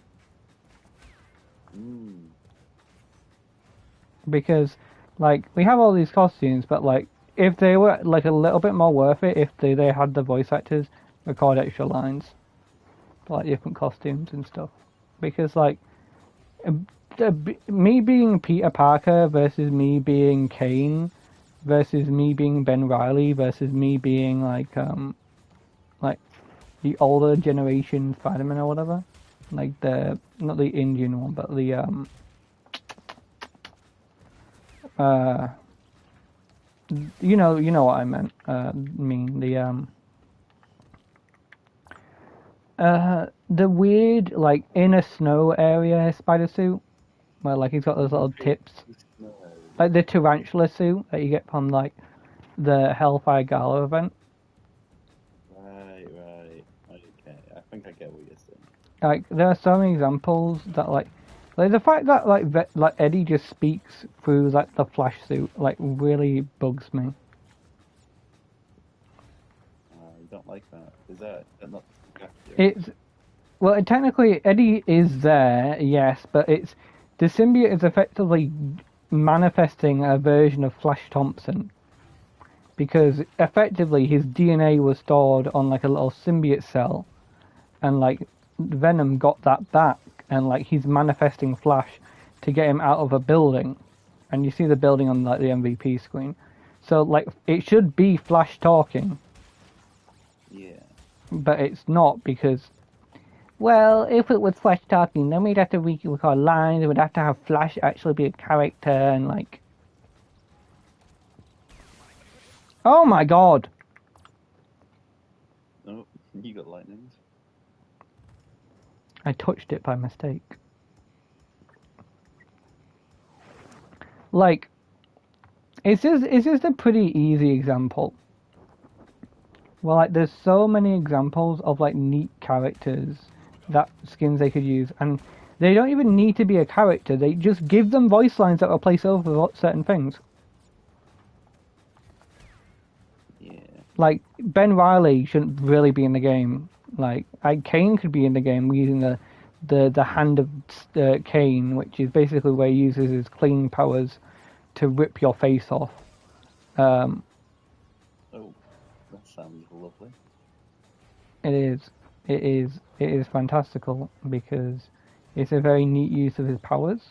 [SPEAKER 1] Because... like, we have all these costumes, but, like, if they were, like, a little bit more worth it, if they had the voice actors record extra lines, like, different costumes and stuff. Because, like, me being Peter Parker versus me being Kane versus me being Ben Reilly versus me being, like, the older generation Spider-Man or whatever. Like, not the Indian one, but the, you know what I meant. The weird, like, in a snow area spider suit, where, like, he's got those little tips, like the tarantula suit that you get from, like, the Hellfire Gala event.
[SPEAKER 3] Right. Okay, I think I get what you're saying.
[SPEAKER 1] Like, there are so many examples that, like the fact that, like Eddie just speaks through, like, the Flash suit, like, really bugs me.
[SPEAKER 3] You don't like that? Is that not accurate?
[SPEAKER 1] It's, well, technically, Eddie is there, yes, but it's, the symbiote is effectively manifesting a version of Flash Thompson. Because, effectively, his DNA was stored on, like, a little symbiote cell, and, like, Venom got that back, and, like, he's manifesting Flash to get him out of a building, and you see the building on, like, the MVP screen. So, like, it should be Flash talking.
[SPEAKER 3] Yeah.
[SPEAKER 1] But it's not, because, well, if it was Flash talking, then we'd have to record lines, we'd have to have Flash actually be a character, and, like... Oh my god!
[SPEAKER 3] Oh, you got lightnings.
[SPEAKER 1] I touched it by mistake. Like, it's just a pretty easy example. Well, like, there's so many examples of, like, neat characters that skins they could use, and they don't even need to be a character, they just give them voice lines that replace over certain things.
[SPEAKER 3] Yeah.
[SPEAKER 1] Like, Ben Riley shouldn't really be in the game. Like, Kane could be in the game using the hand of Kane, which is basically where he uses his clean powers to rip your face off.
[SPEAKER 3] Oh, that sounds lovely.
[SPEAKER 1] It is fantastical because it's a very neat use of his powers.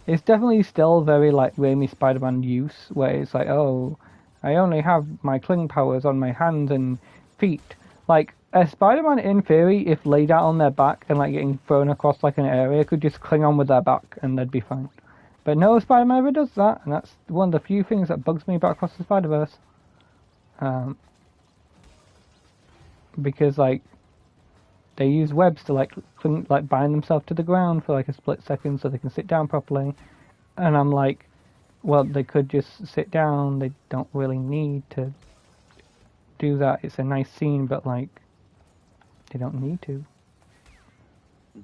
[SPEAKER 1] It's definitely still very like Raimi Spider-Man use, where it's like, oh, I only have my cling powers on my hands and feet. Like, a Spider-Man, in theory, if laid out on their back and, like, getting thrown across, like, an area, could just cling on with their back and they'd be fine. But no Spider-Man ever does that, and that's one of the few things that bugs me about Across the Spider-Verse. Because, like, they use webs to, like, bind themselves to the ground for, like, a split second so they can sit down properly. And I'm like, well, they could just sit down, they don't really need to do that. It's a nice scene, but, like, they don't need to.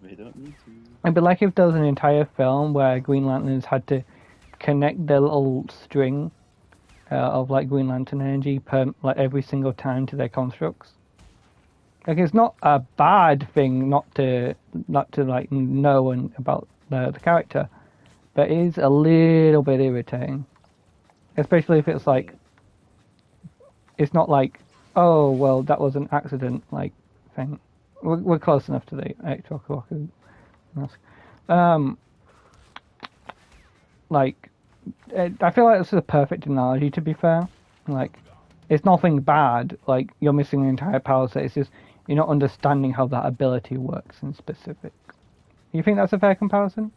[SPEAKER 3] They don't need to.
[SPEAKER 1] It'd be like if there was an entire film where Green Lanterns had to connect their little string of, like, Green Lantern energy like, every single time to their constructs. Like, it's not a bad thing not to like, know about the character, but it is a little bit irritating. Especially if it's like, it's not like, oh, well, that was an accident, like, thing. We're close enough to the Electro-Kawaku mask. Like, I feel like this is a perfect analogy, to be fair. Like, it's nothing bad, like, you're missing an entire power set, it's just, you're not understanding how that ability works in specific. You think that's a fair comparison?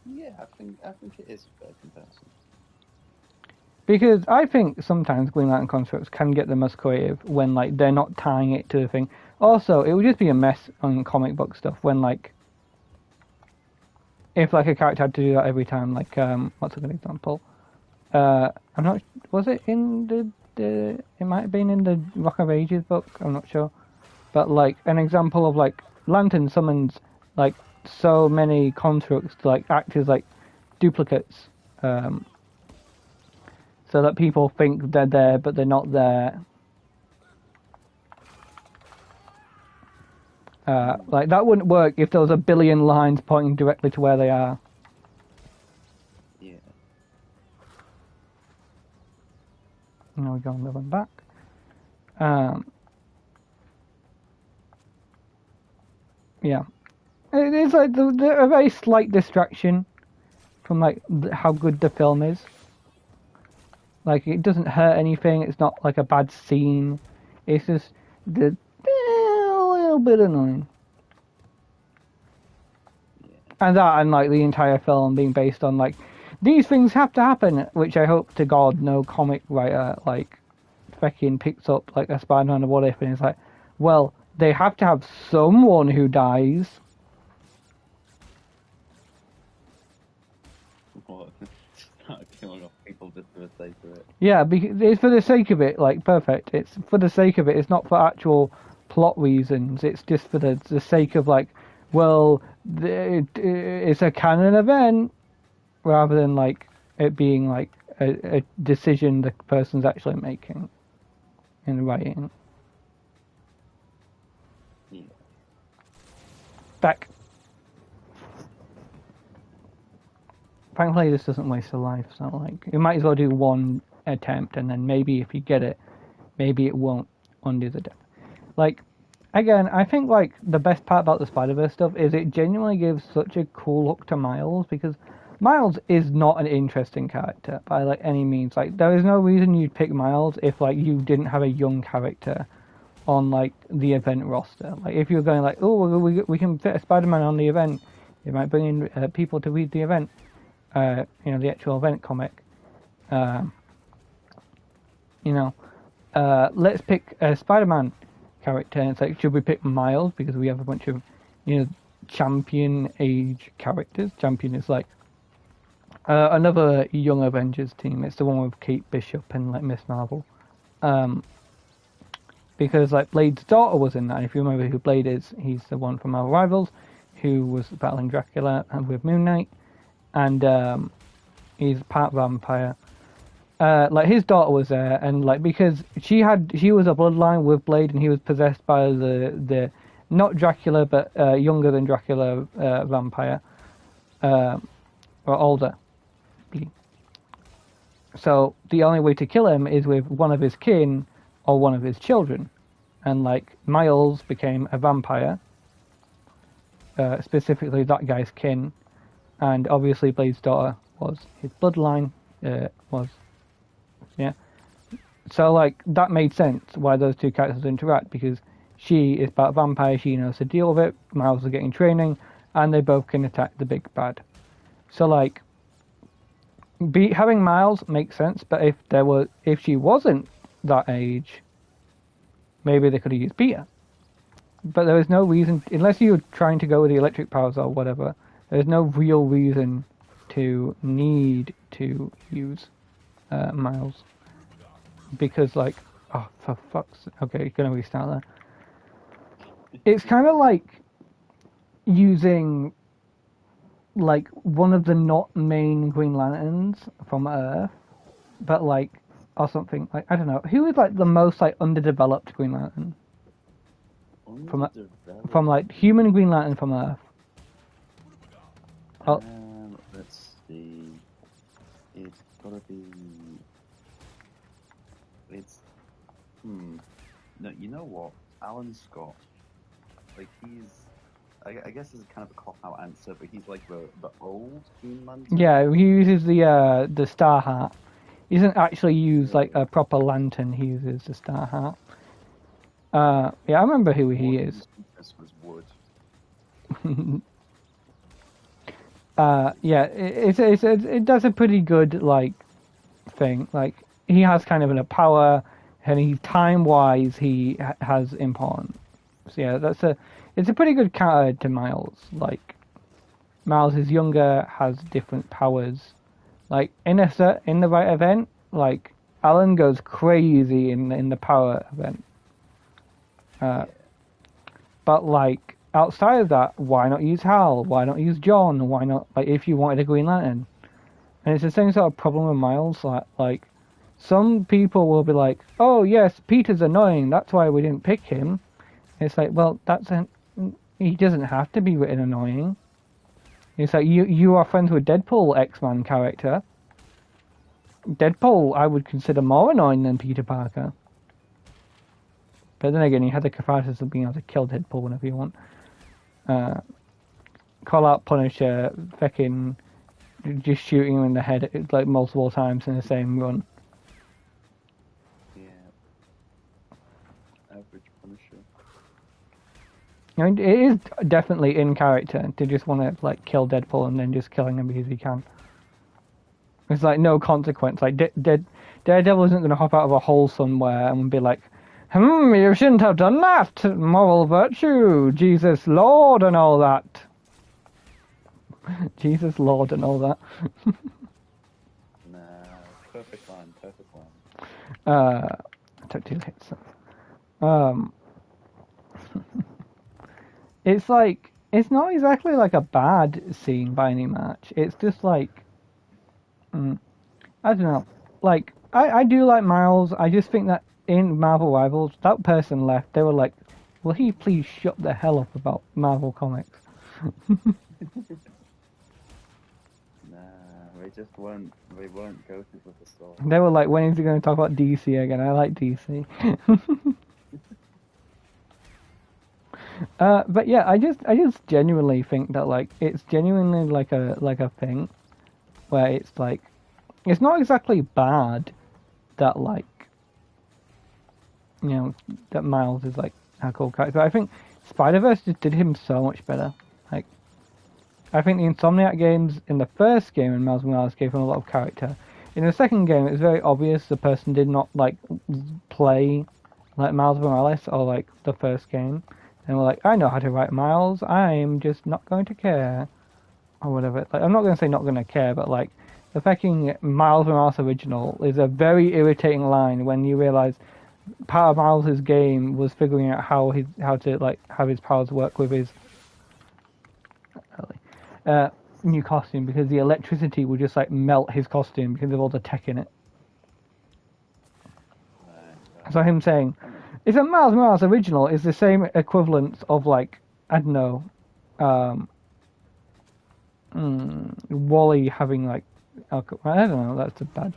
[SPEAKER 3] Yeah, I think it is a fair comparison.
[SPEAKER 1] Because I think sometimes Green Lantern constructs can get the most creative when, like, they're not tying it to the thing. Also, it would just be a mess on comic book stuff when, like, if, like, a character had to do that every time, like, what's a good example? I'm not, was it in it might have been in the Rock of Ages book, I'm not sure. But, like, an example of, like, Lantern summons, like, so many constructs to, like, act as, like, duplicates. So that people think they're there, but they're not there. Like, that wouldn't work if there was a billion lines pointing directly to where they are.
[SPEAKER 3] Yeah.
[SPEAKER 1] Now we go on the one back. Yeah. It's like a very slight distraction from, like, how good the film is. Like, it doesn't hurt anything, it's not like a bad scene. It's just a little bit annoying.
[SPEAKER 3] Yeah.
[SPEAKER 1] And that, and, like, the entire film being based on, like, these things have to happen, which I hope to God no comic writer, like, fucking picks up, like, a Spider-Man or What If, and it's like, well, they have to have someone who dies.
[SPEAKER 3] What? Start killing off people Just for the sake of it.
[SPEAKER 1] Yeah, because it's for the sake of it, like, perfect. It's for the sake of it. It's not for actual plot reasons. It's just for the sake of, like, well, it's a canon event, rather than, like, it being, like, a decision the person's actually making in writing.
[SPEAKER 3] Yeah.
[SPEAKER 1] Back. Thankfully, this doesn't waste a life, so, like, you might as well do one attempt, and then maybe if you get it, maybe it won't undo the death. Like, again, I think, like, the best part about the Spider-Verse stuff is it genuinely gives such a cool look to Miles, because Miles is not an interesting character by, like, any means. Like, there is no reason you'd pick Miles if, like, you didn't have a young character on, like, the event roster. Like, if you're going, like, oh, we can fit a Spider-Man on the event, you might bring in people to read the event. You know, the actual event comic. Let's pick a Spider-Man character. And it's like, should we pick Miles? Because we have a bunch of, you know, champion age characters. Champion is like another Young Avengers team. It's the one with Kate Bishop and, like, Miss Marvel. Because, like, Blade's daughter was in that. And if you remember who Blade is, he's the one from Marvel Rivals who was battling Dracula and with Moon Knight. And he's part vampire. Like, his daughter was there, and, like, because she was a bloodline with Blade, and he was possessed by the not Dracula, but younger than Dracula vampire, or older. So the only way to kill him is with one of his kin or one of his children, and, like, Miles became a vampire, specifically that guy's kin. And obviously Blade's daughter was his bloodline, yeah. So, like, that made sense why those two characters interact, because she is part vampire, she knows to deal with it, Miles is getting training, and they both can attack the big bad. So, like, having Miles makes sense, but if she wasn't that age, maybe they could have used Peter. But there is no reason, unless you're trying to go with the electric powers or whatever, there's no real reason to need to use Miles. Because, like, oh, for fuck's sake. Okay, gonna restart there. It's kind of like using, like, one of the not main Green Lanterns from Earth, but, like, or something, like, I don't know. Who is, like, the most, like, underdeveloped Green Lantern? From, like, human Green Lantern from Earth. Oh.
[SPEAKER 3] Let's see. It's gotta be. It's. No, you know what? Alan Scott. Like, he's. I guess it's kind of a cop-out answer, but he's like the old Green Lantern.
[SPEAKER 1] Yeah, he uses the star hat. He doesn't actually use, like, a proper lantern. He uses the star hat. Yeah, I remember who he is.
[SPEAKER 3] This was wood.
[SPEAKER 1] Yeah, it does a pretty good, like, thing. Like, he has kind of a power, and time-wise, he has importance. So yeah, it's a pretty good counter to Miles. Like, Miles is younger, has different powers. Like, in the right event, like, Alan goes crazy in the power event. But, like, outside of that, why not use Hal? Why not use John? Why not, like, if you wanted a Green Lantern? And it's the same sort of problem with Miles. Like, some people will be like, oh yes, Peter's annoying, that's why we didn't pick him. It's like, well, he doesn't have to be written annoying. It's like, you are friends with Deadpool, X-Man character. Deadpool I would consider more annoying than Peter Parker. But then again, you have the catharsis of being able to kill Deadpool whenever you want. Call out Punisher, fucking just shooting him in the head, like, multiple times in the same run.
[SPEAKER 3] Yeah. Average Punisher.
[SPEAKER 1] I mean, it is definitely in character to just want to, like, kill Deadpool and then just killing him because he can. It's like no consequence. Like, Daredevil isn't going to hop out of a hole somewhere and be like, you shouldn't have done that! Moral virtue, Jesus Lord and all that. Jesus Lord and all that.
[SPEAKER 3] Nah, Perfect line, perfect line.
[SPEAKER 1] I took 2 hits. It's like, it's not exactly like a bad scene by any match. It's just like, I don't know. Like, I do like Miles. I just think that in Marvel Rivals, that person left. They were like, will he please shut the hell up about Marvel Comics?
[SPEAKER 3] Nah, they weren't go with the story.
[SPEAKER 1] They were like, when is he going to talk about DC again? I like DC. But yeah, I just genuinely think that like it's genuinely like a thing where it's like it's not exactly bad that like you know that Miles is like a cool character. I think Spider-Verse just did him so much better. Like I think the Insomniac games in the first game and Miles Morales gave him a lot of character. In the second game, it was very obvious the person did not like play like Miles Morales or like the first game. And we're like, I know how to write Miles. I'm just not going to care, or whatever. Like, I'm not going to say not going to care, but like the fucking Miles Morales original is a very irritating line when you realize part of Miles' game was figuring out how to like have his powers work with his new costume because the electricity would just like melt his costume because of all the tech in it.
[SPEAKER 3] Right.
[SPEAKER 1] So him saying, "It's a Miles Morales original" is the same equivalence of like I don't know, Wally having like alcohol. I don't know. That's a bad.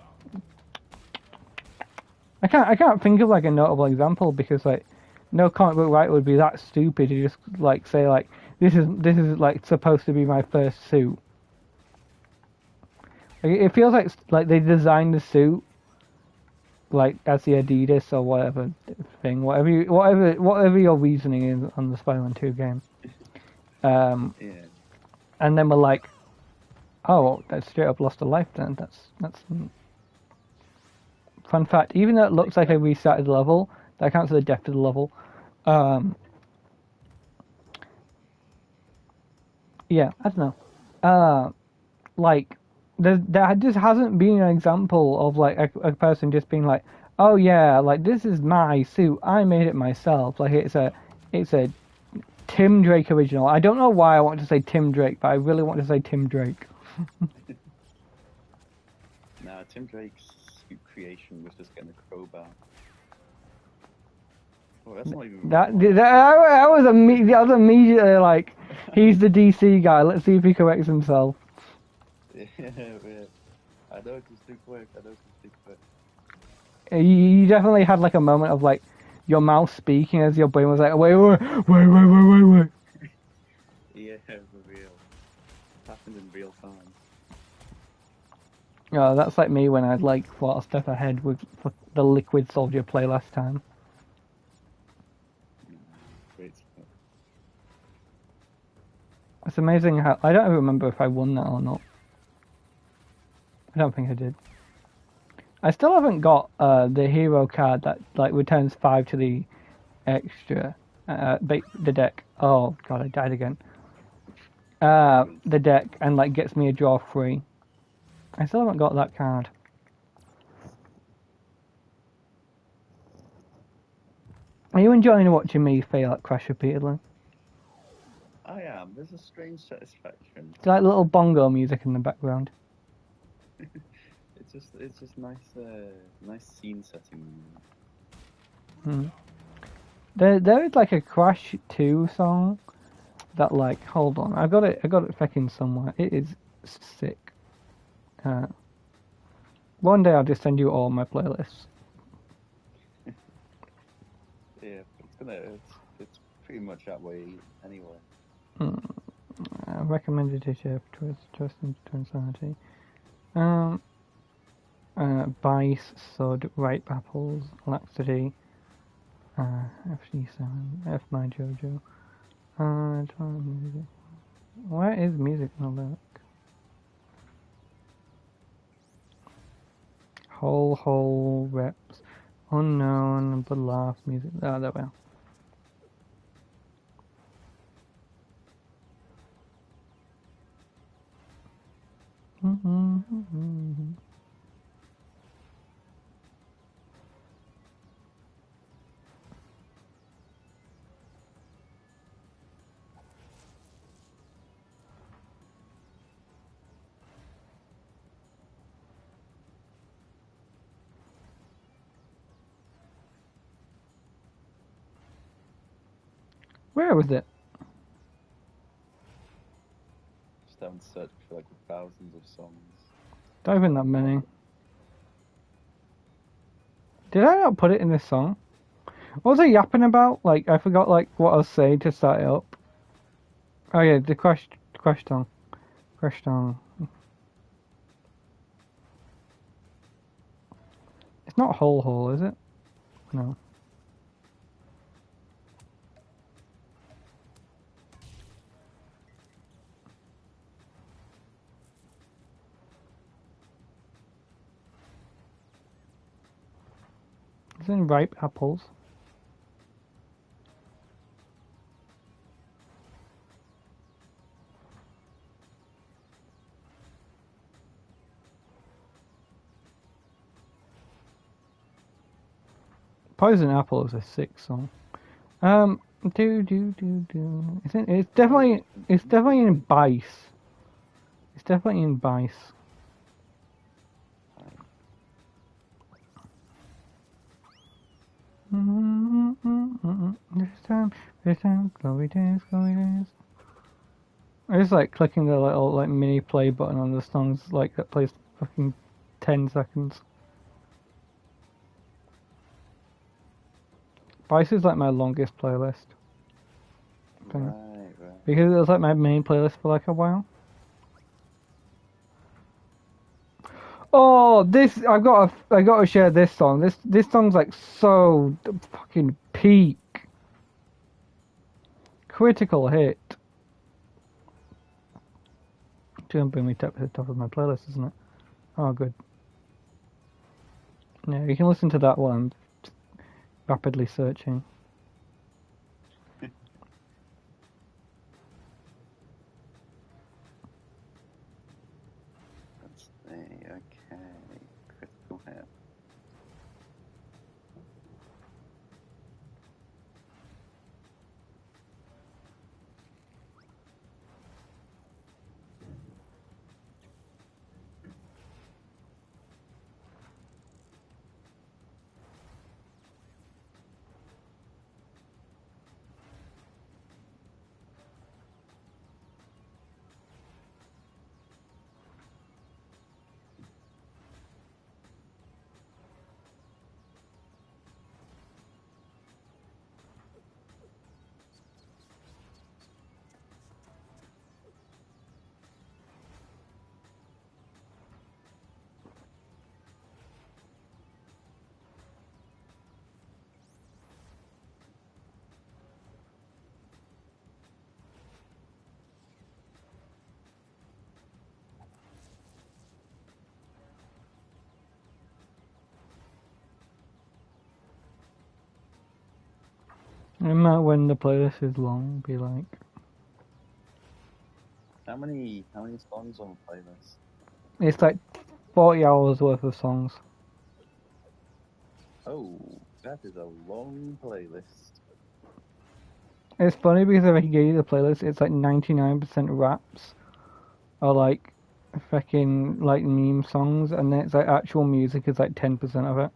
[SPEAKER 1] I can't think of like a notable example because like no comic book writer would be that stupid to just like say like this is like supposed to be my first suit. Like, it feels like they designed the suit like as the Adidas or whatever thing, whatever your reasoning is on the Spider-Man 2 game.
[SPEAKER 3] Yeah.
[SPEAKER 1] And then we're like, oh, that straight up lost a life then. That's fun fact. Even though it looks like I restarted the level, that counts as the depth of the level. Yeah, I don't know. Like there just hasn't been an example of like a person just being like, oh yeah, like this is my suit, I made it myself. Like it's a Tim Drake original. I don't know why I want to say Tim Drake, but I really want to say Tim Drake.
[SPEAKER 3] Nah, Tim Drake's suit creation was just getting a crowbar. Oh, that's not even
[SPEAKER 1] That was immediately like, he's the DC guy. Let's see if he corrects himself.
[SPEAKER 3] Yeah, I know it's too quick.
[SPEAKER 1] You definitely had like a moment of like your mouth speaking as your brain was like, wait.
[SPEAKER 3] Yeah, for real. Happened in real time.
[SPEAKER 1] Oh, that's like me when I'd like thought a step ahead with the Liquid Soldier play last time.
[SPEAKER 3] Great stuff.
[SPEAKER 1] It's amazing how I don't even remember if I won that or not. I don't think I did. I still haven't got the hero card that like returns 5 to the extra the deck. Oh god, I died again. The deck and like gets me a draw free. I still haven't got that card. Are you enjoying watching me fail at Crash repeatedly?
[SPEAKER 3] I am. There's a strange satisfaction.
[SPEAKER 1] It's like little bongo music in the background.
[SPEAKER 3] It's just nice scene setting.
[SPEAKER 1] There is like a Crash 2 song that like hold on, I got it fucking somewhere. It is sick. One day I'll just send you all my playlists.
[SPEAKER 3] Yeah, it's pretty much that way anyway.
[SPEAKER 1] Recommended to Trust and Insanity. Bice, Sud, Ripe Apples, Laxity, FD7, F My Jojo. Music. Where is music in the lyric? Whole reps. Unknown, but laugh music. Oh, there we are. Where was it?
[SPEAKER 3] Just haven't searched for like thousands of songs.
[SPEAKER 1] Not even that many. Did I not put it in this song? What was I yapping about? Like, I forgot, like, what I was saying to start it up. Oh yeah, the crash song. Crash song. It's not Hole Hole, is it? No. Is it in Ripe Apples? Poison Apple is a sick song. It's definitely in Bice. It's definitely in Bice. This time, glory days, glory days. I just like clicking the little like mini play button on the songs like that plays fucking 10 seconds. Bice is like my longest playlist.
[SPEAKER 3] Right.
[SPEAKER 1] Because it was like my main playlist for like a while. Oh, this I gotta share this song. This song's like so fucking peak. Critical hit. It's gonna bring me to the top of my playlist, isn't it? Oh, good. Yeah, you can listen to that one. Rapidly searching.
[SPEAKER 3] Let's see. Okay. Critical hit.
[SPEAKER 1] It might when the playlist is long be like.
[SPEAKER 3] How many songs on the playlist?
[SPEAKER 1] It's like 40 hours worth of songs.
[SPEAKER 3] Oh, that is a long playlist.
[SPEAKER 1] It's funny because if I can get you the playlist, it's like 99% raps or like fucking like meme songs, and then it's like actual music is like 10% of it.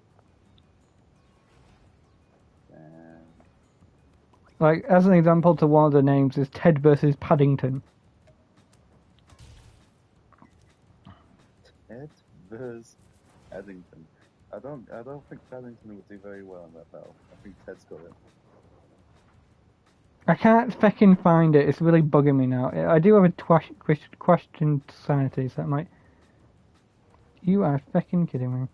[SPEAKER 1] Like as an example, to one of the names is Ted versus Paddington.
[SPEAKER 3] Ted versus Paddington. I don't think Paddington would do very well in that battle. I think Ted's got it.
[SPEAKER 1] I can't fucking find it. It's really bugging me now. I do have a question sanity, so that might. You are fucking kidding me.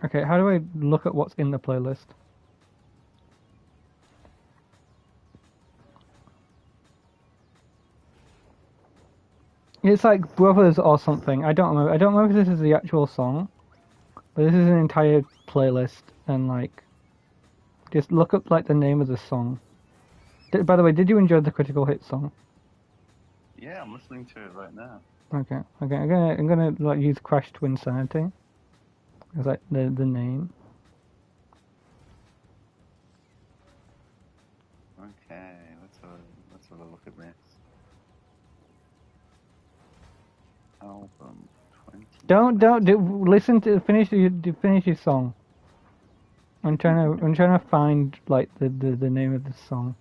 [SPEAKER 1] Okay, how do I look at what's in the playlist? It's like Brothers or something. I don't know. I don't know if this is the actual song, but this is an entire playlist, and like, just look up like the name of the song. By the way, did you enjoy the Critical Hit song?
[SPEAKER 3] Yeah, I'm listening to it right now.
[SPEAKER 1] Okay. I'm gonna like use Crash Twin Sanity as like the name.
[SPEAKER 3] Okay, let's have a look at this. Album
[SPEAKER 1] Listen to finish your song. I'm trying to find like the name of the song.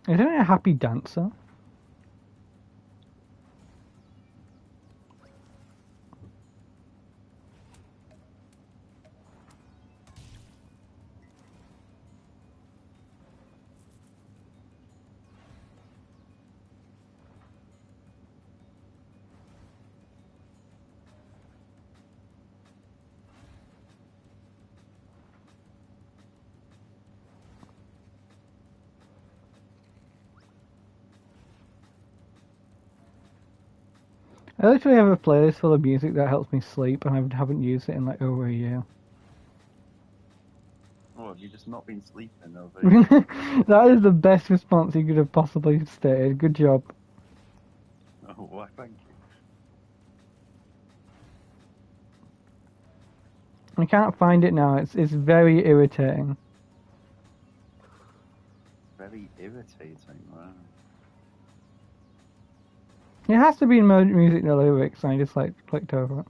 [SPEAKER 1] Isn't it a Happy Dancer? I literally have a playlist full of music that helps me sleep, and I haven't used it in like over a year.
[SPEAKER 3] Oh, have you just not been sleeping over?
[SPEAKER 1] That is the best response you could have possibly stated. Good job.
[SPEAKER 3] Oh, why? Thank you.
[SPEAKER 1] I can't find it now. It's very irritating.
[SPEAKER 3] Very irritating, wow.
[SPEAKER 1] It has to be in music in the lyrics, and I just like clicked over it.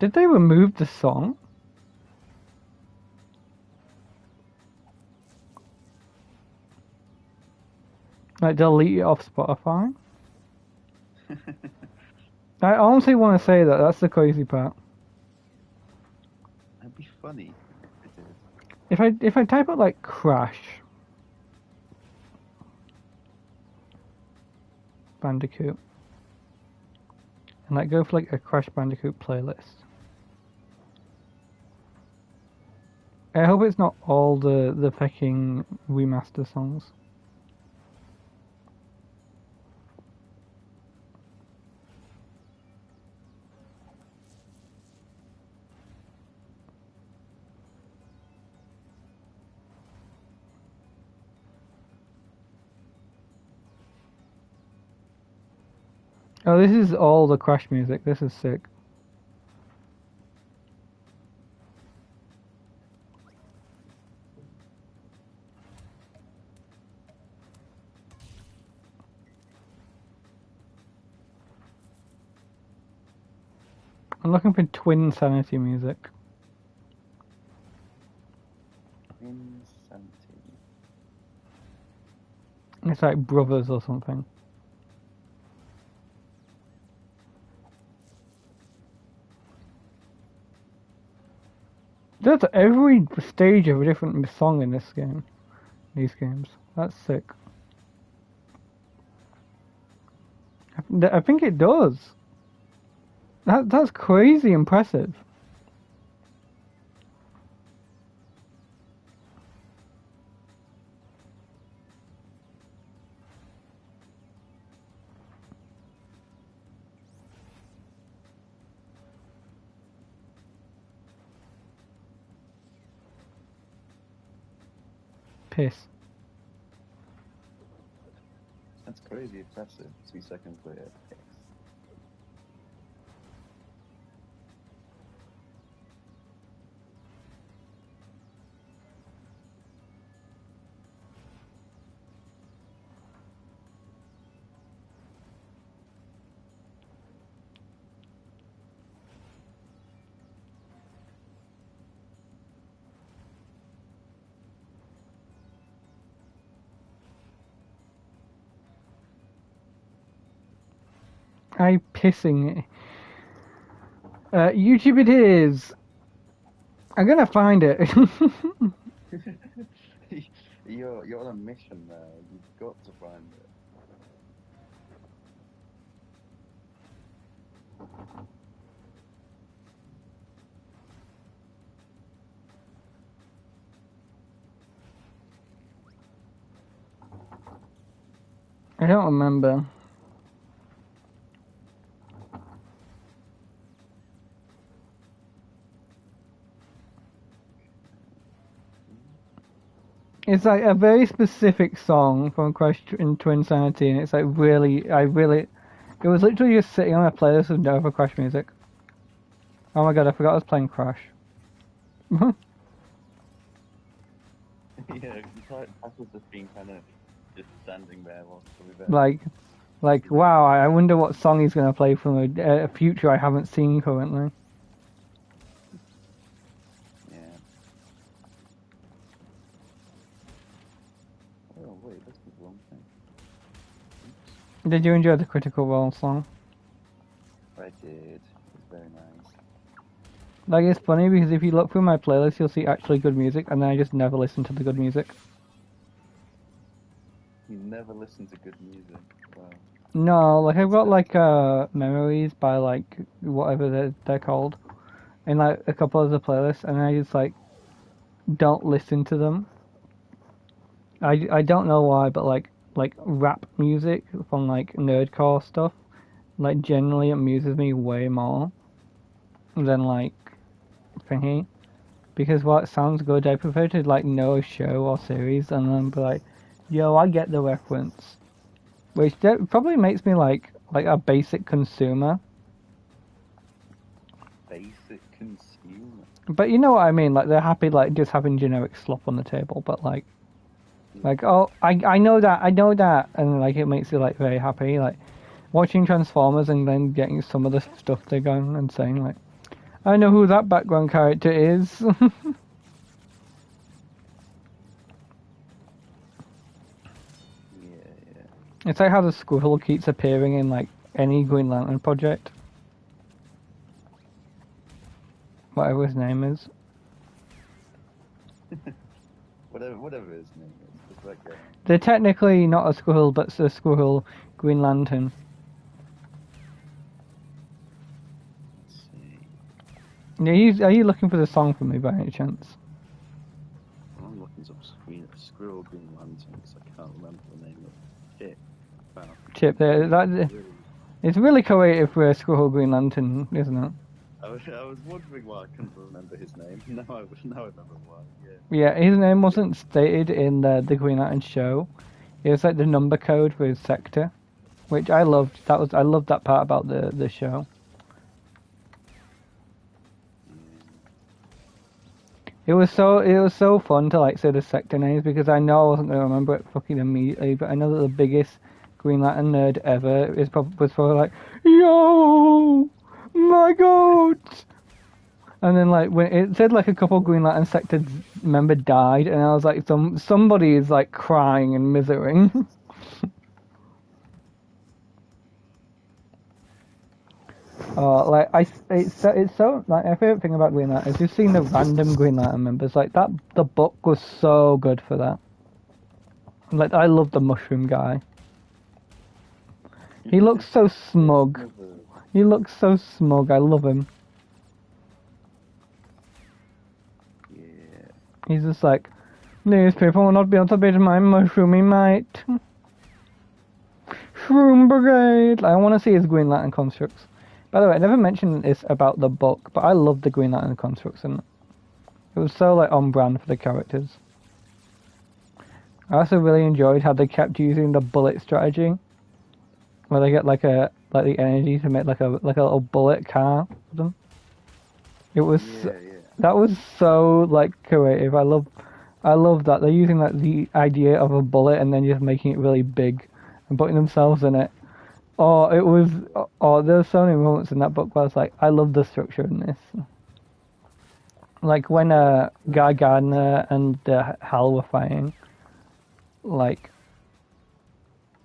[SPEAKER 1] Did they remove the song? Like delete it off Spotify? I honestly want to say that. That's the crazy part.
[SPEAKER 3] That'd be funny if it did.
[SPEAKER 1] If I type out like Crash Bandicoot and like go for like a Crash Bandicoot playlist. I hope it's not all the fucking remaster songs. Oh, this is all the Crash music. This is sick. I'm looking for Twin Sanity music.
[SPEAKER 3] Insanity.
[SPEAKER 1] It's like Brothers or something. That's every stage of a different song in this game. These games. That's sick. I think it does. That's crazy impressive. Piss.
[SPEAKER 3] That's crazy impressive. 2 seconds later.
[SPEAKER 1] I pissing. YouTube it is. I'm gonna find it.
[SPEAKER 3] You're on a mission now. You've got to find it.
[SPEAKER 1] I don't remember. It's like a very specific song from Crash in Twin Sanity, and it's like it was literally just sitting on a playlist of no other Crash music. Oh my god, I forgot I was playing Crash.
[SPEAKER 3] Yeah. Yeah, Tasha's just been kind of just standing there whilst we've
[SPEAKER 1] Like, wow, I wonder what song he's going to play from a future I haven't seen currently.
[SPEAKER 3] Yeah. Oh wait, this is the wrong thing. Oops.
[SPEAKER 1] Did you enjoy the Critical Role song?
[SPEAKER 3] I did. It's very nice.
[SPEAKER 1] Like, it's funny because if you look through my playlist, you'll see actually good music, and then I just never listen to the good music.
[SPEAKER 3] You never listen to good music. Wow.
[SPEAKER 1] No, like, I've got, like, memories by, like, whatever they're called, in, like, a couple of the playlists, and I just, like, don't listen to them. I don't know why, but, like rap music from, like, nerdcore stuff, like, generally amuses me way more than, like, thingy. Because while it sounds good, I prefer to, like, know a show or series and then be like, yo, I get the reference. Which probably makes me, like a basic consumer.
[SPEAKER 3] Basic consumer.
[SPEAKER 1] But you know what I mean, like, they're happy, like, just having generic slop on the table, but, like, oh, I know that, and, like, it makes you, like, very happy, like, watching Transformers and then getting some of the stuff they're going and saying, like, I know who that background character is.
[SPEAKER 3] Yeah.
[SPEAKER 1] It's like how the squirrel keeps appearing in, like, any Green Lantern project. Whatever his name is.
[SPEAKER 3] Whatever his name is, just that guy.
[SPEAKER 1] They're technically not a squirrel, but it's a squirrel Green Lantern.
[SPEAKER 3] Let's see.
[SPEAKER 1] Yeah, are you looking for the song for me by any chance?
[SPEAKER 3] I'm looking up Squirrel Green Lantern because I can't remember the name of Chip. Wow.
[SPEAKER 1] Chip, it's really creative for a squirrel Green Lantern, isn't it?
[SPEAKER 3] I was wondering why I couldn't remember his name. Now I remember why. Yeah.
[SPEAKER 1] Yeah, his name wasn't stated in the Green Lantern show. It was like the number code for his sector, which I loved. I loved that part about the show. It was so fun to, like, say the sector names because I know I wasn't gonna remember it fucking immediately, but I know that the biggest Green Lantern nerd ever was probably like, yo, my god. And then, like, when it said, like, a couple Green Lantern sector member died, and I was like, somebody is, like, crying in misery. Like, it's so, like, my favorite thing about Green Lantern is just seeing the random Green Lantern members. Like, the book was so good for that. Like, I love the mushroom guy. He looks so smug. He looks so smug. I love him.
[SPEAKER 3] Yeah.
[SPEAKER 1] He's just like, these people will not be able to beat my mushroomy might. Shroom Brigade! Like, I want to see his Green Lantern constructs. By the way, I never mentioned this about the book, but I love the Green Lantern constructs in it. It was so, like, on brand for the characters. I also really enjoyed how they kept using the bullet strategy, where they get, like, the energy to make, like a little bullet car for them. It was...
[SPEAKER 3] Yeah.
[SPEAKER 1] That was so, like, creative. I love that. They're using, like, the idea of a bullet and then just making it really big and putting themselves in it. Oh, there were so many moments in that book where I was like, I love the structure in this. Like, when Guy Gardner and Hal were fighting, like,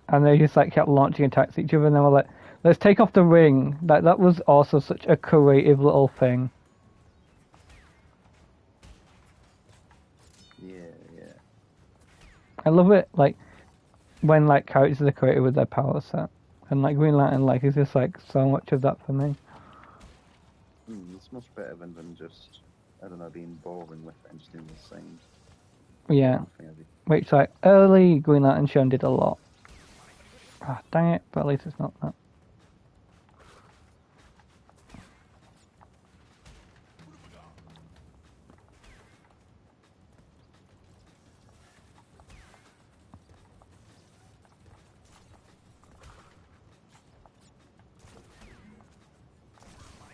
[SPEAKER 1] and they just, like, kept launching attacks at each other, and they were like, let's take off the ring. That was also such a creative little thing.
[SPEAKER 3] Yeah.
[SPEAKER 1] I love it, like, when, like, characters are created with their power set. And, like, Green Lantern, like, is just, like, so much of that for me.
[SPEAKER 3] It's much better than just, I don't know, being boring with it and just doing the same.
[SPEAKER 1] Yeah. Which, like, early Green Lantern show did a lot. Ah, dang it, but at least it's not that.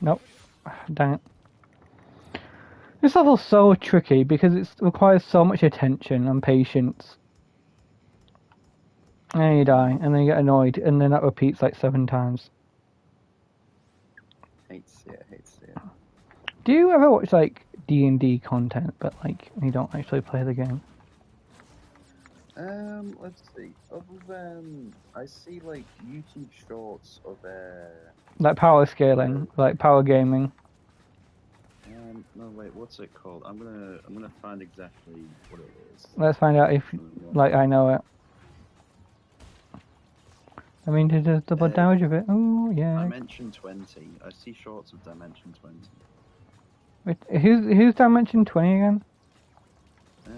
[SPEAKER 1] Nope. Dang it. This level's so tricky because it requires so much attention and patience. And you die, and then you get annoyed, and then that repeats like 7 times.
[SPEAKER 3] Hate to see it, hate to see it.
[SPEAKER 1] Do you ever watch like D&D content, but like you don't actually play the game?
[SPEAKER 3] Let's see. Other than I see like YouTube shorts of
[SPEAKER 1] Like power scaling, like power gaming.
[SPEAKER 3] No wait, what's it called? I'm gonna find exactly what it is.
[SPEAKER 1] Let's find out if like I know it. I mean, to just double damage of it. Oh yeah.
[SPEAKER 3] Dimension 20. I see shorts of Dimension 20.
[SPEAKER 1] Wait, who's Dimension 20 again?
[SPEAKER 3] Okay,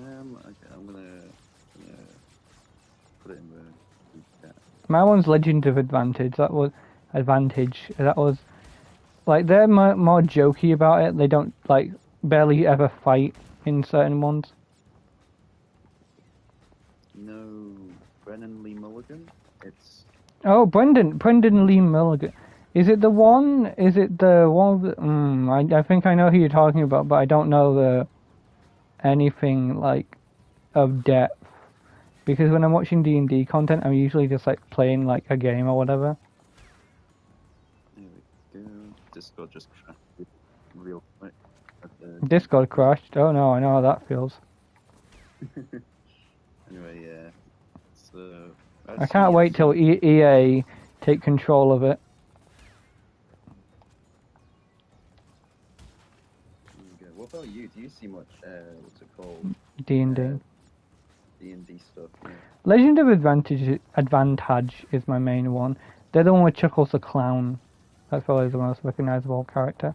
[SPEAKER 3] I'm gonna put it in the chat.
[SPEAKER 1] My one's Legend of Advantage. That was like they're more jokey about it. They don't like barely ever fight in certain ones.
[SPEAKER 3] No, Brennan Lee Mulligan. It's
[SPEAKER 1] Oh, Brendan Lee Mulligan. Is it the one? Is it the one? I think I know who you're talking about, but I don't know anything like of depth. Because when I'm watching D&D content, I'm usually just like playing like a game or whatever.
[SPEAKER 3] There we go. Discord just crashed real quick.
[SPEAKER 1] Discord crashed. Oh no, I know how that feels.
[SPEAKER 3] Anyway, yeah. So
[SPEAKER 1] I can't wait till EA take control of it.
[SPEAKER 3] What about you? Do you see much? What's it called?
[SPEAKER 1] D&D.
[SPEAKER 3] D&D stuff. Yeah.
[SPEAKER 1] Legend of Advantage is my main one. They're the one with Chuckles the Clown. That's probably the most recognizable character.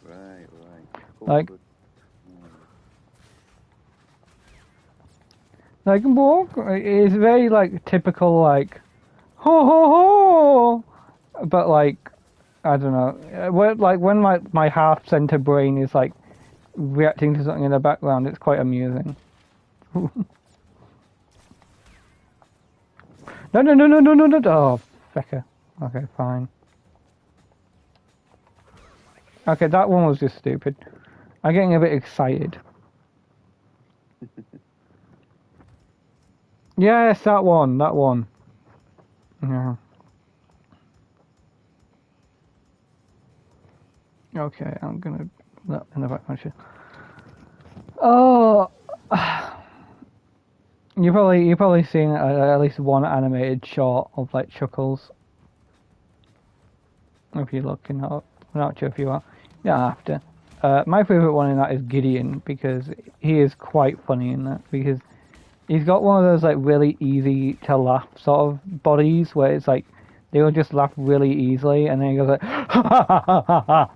[SPEAKER 3] Right. Cool.
[SPEAKER 1] Like, walk is very like typical like, ho ho ho, but like, I don't know. When my half center brain is like reacting to something in the background, it's quite amusing. No. Oh, fecker. Okay, fine. Okay, that one was just stupid. I'm getting a bit excited. Yes, that one. Yeah. Okay, I'm gonna... No, in the background. Oh... You've probably seen at least one animated short of like Chuckles. If you're looking up, I'm not sure if you are. You don't have to. My favourite one in that is Gideon because he is quite funny in that because he's got one of those like really easy to laugh sort of bodies where it's like they will just laugh really easily and then he goes like ha ha ha ha ha ha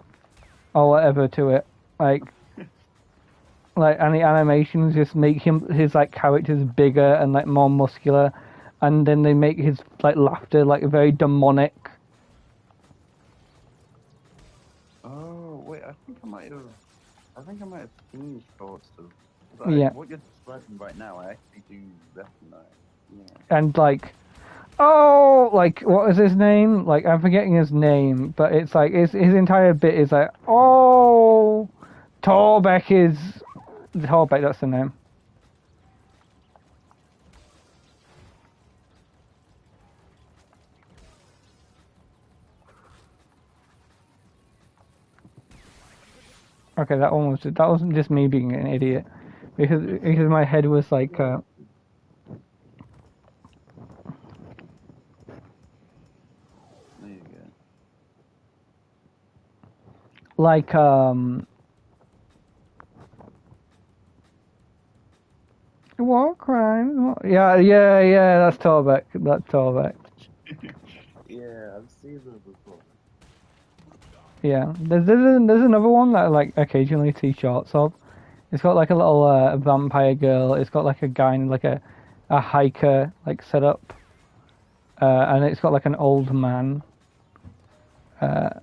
[SPEAKER 1] or whatever to it like and the animations just make his like characters bigger and like more muscular, and then they make his like laughter like very demonic.
[SPEAKER 3] Oh wait, I think I might have seen shorts of.
[SPEAKER 1] Yeah.
[SPEAKER 3] What you're describing right now, I actually do recognize. Yeah.
[SPEAKER 1] And like, oh, like what is his name? Like I'm forgetting his name, but it's like his entire bit is like, oh, Torbeck, that's the name. Okay, that wasn't just me being an idiot, because my head was like.
[SPEAKER 3] There you go.
[SPEAKER 1] Like war crimes? Yeah, that's Torbeck.
[SPEAKER 3] Yeah, I've seen them before.
[SPEAKER 1] Yeah, there's another one that I like occasionally see shorts of. It's got like a little vampire girl. It's got like a guy in like a hiker like set up, and it's got like an old man. That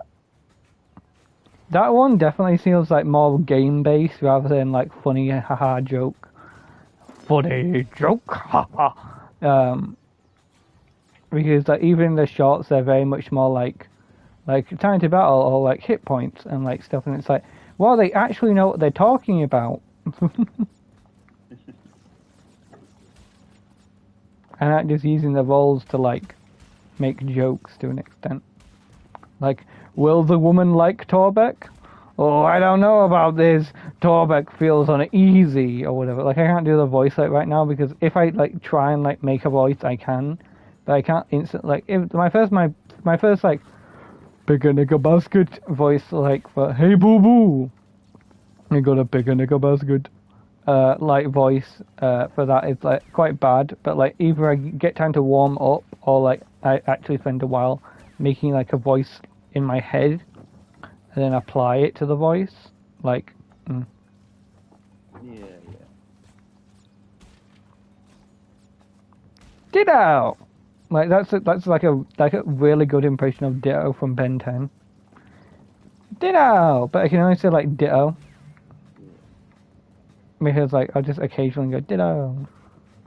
[SPEAKER 1] one definitely feels like more game based rather than like funny haha joke. Funny joke, haha. Because like even in the shorts, they're very much more like time to battle or like hit points and like stuff, and it's like Well, they actually know what they're talking about. And not just using the roles to, like, make jokes to an extent. Like, will the woman like Torbeck? Oh, I don't know about this. Torbeck feels uneasy, or whatever. Like, I can't do the voice, like, right now, because if I, like, try and, like, make a voice, I can. But I can't instantly, like, if my first, like, bigger nigga basket voice, like, for, hey, boo-boo. I got a bigger nigga basket. Like, voice, for that is, like, quite bad. But, like, either I get time to warm up, or, like, I actually spend a while making, like, a voice in my head, and then apply it to the voice. Like,
[SPEAKER 3] Yeah.
[SPEAKER 1] Ditto! Like, that's like a really good impression of Ditto from Ben 10. Ditto! But I can only say, like, Ditto. Because, like, I'll just occasionally go, Ditto.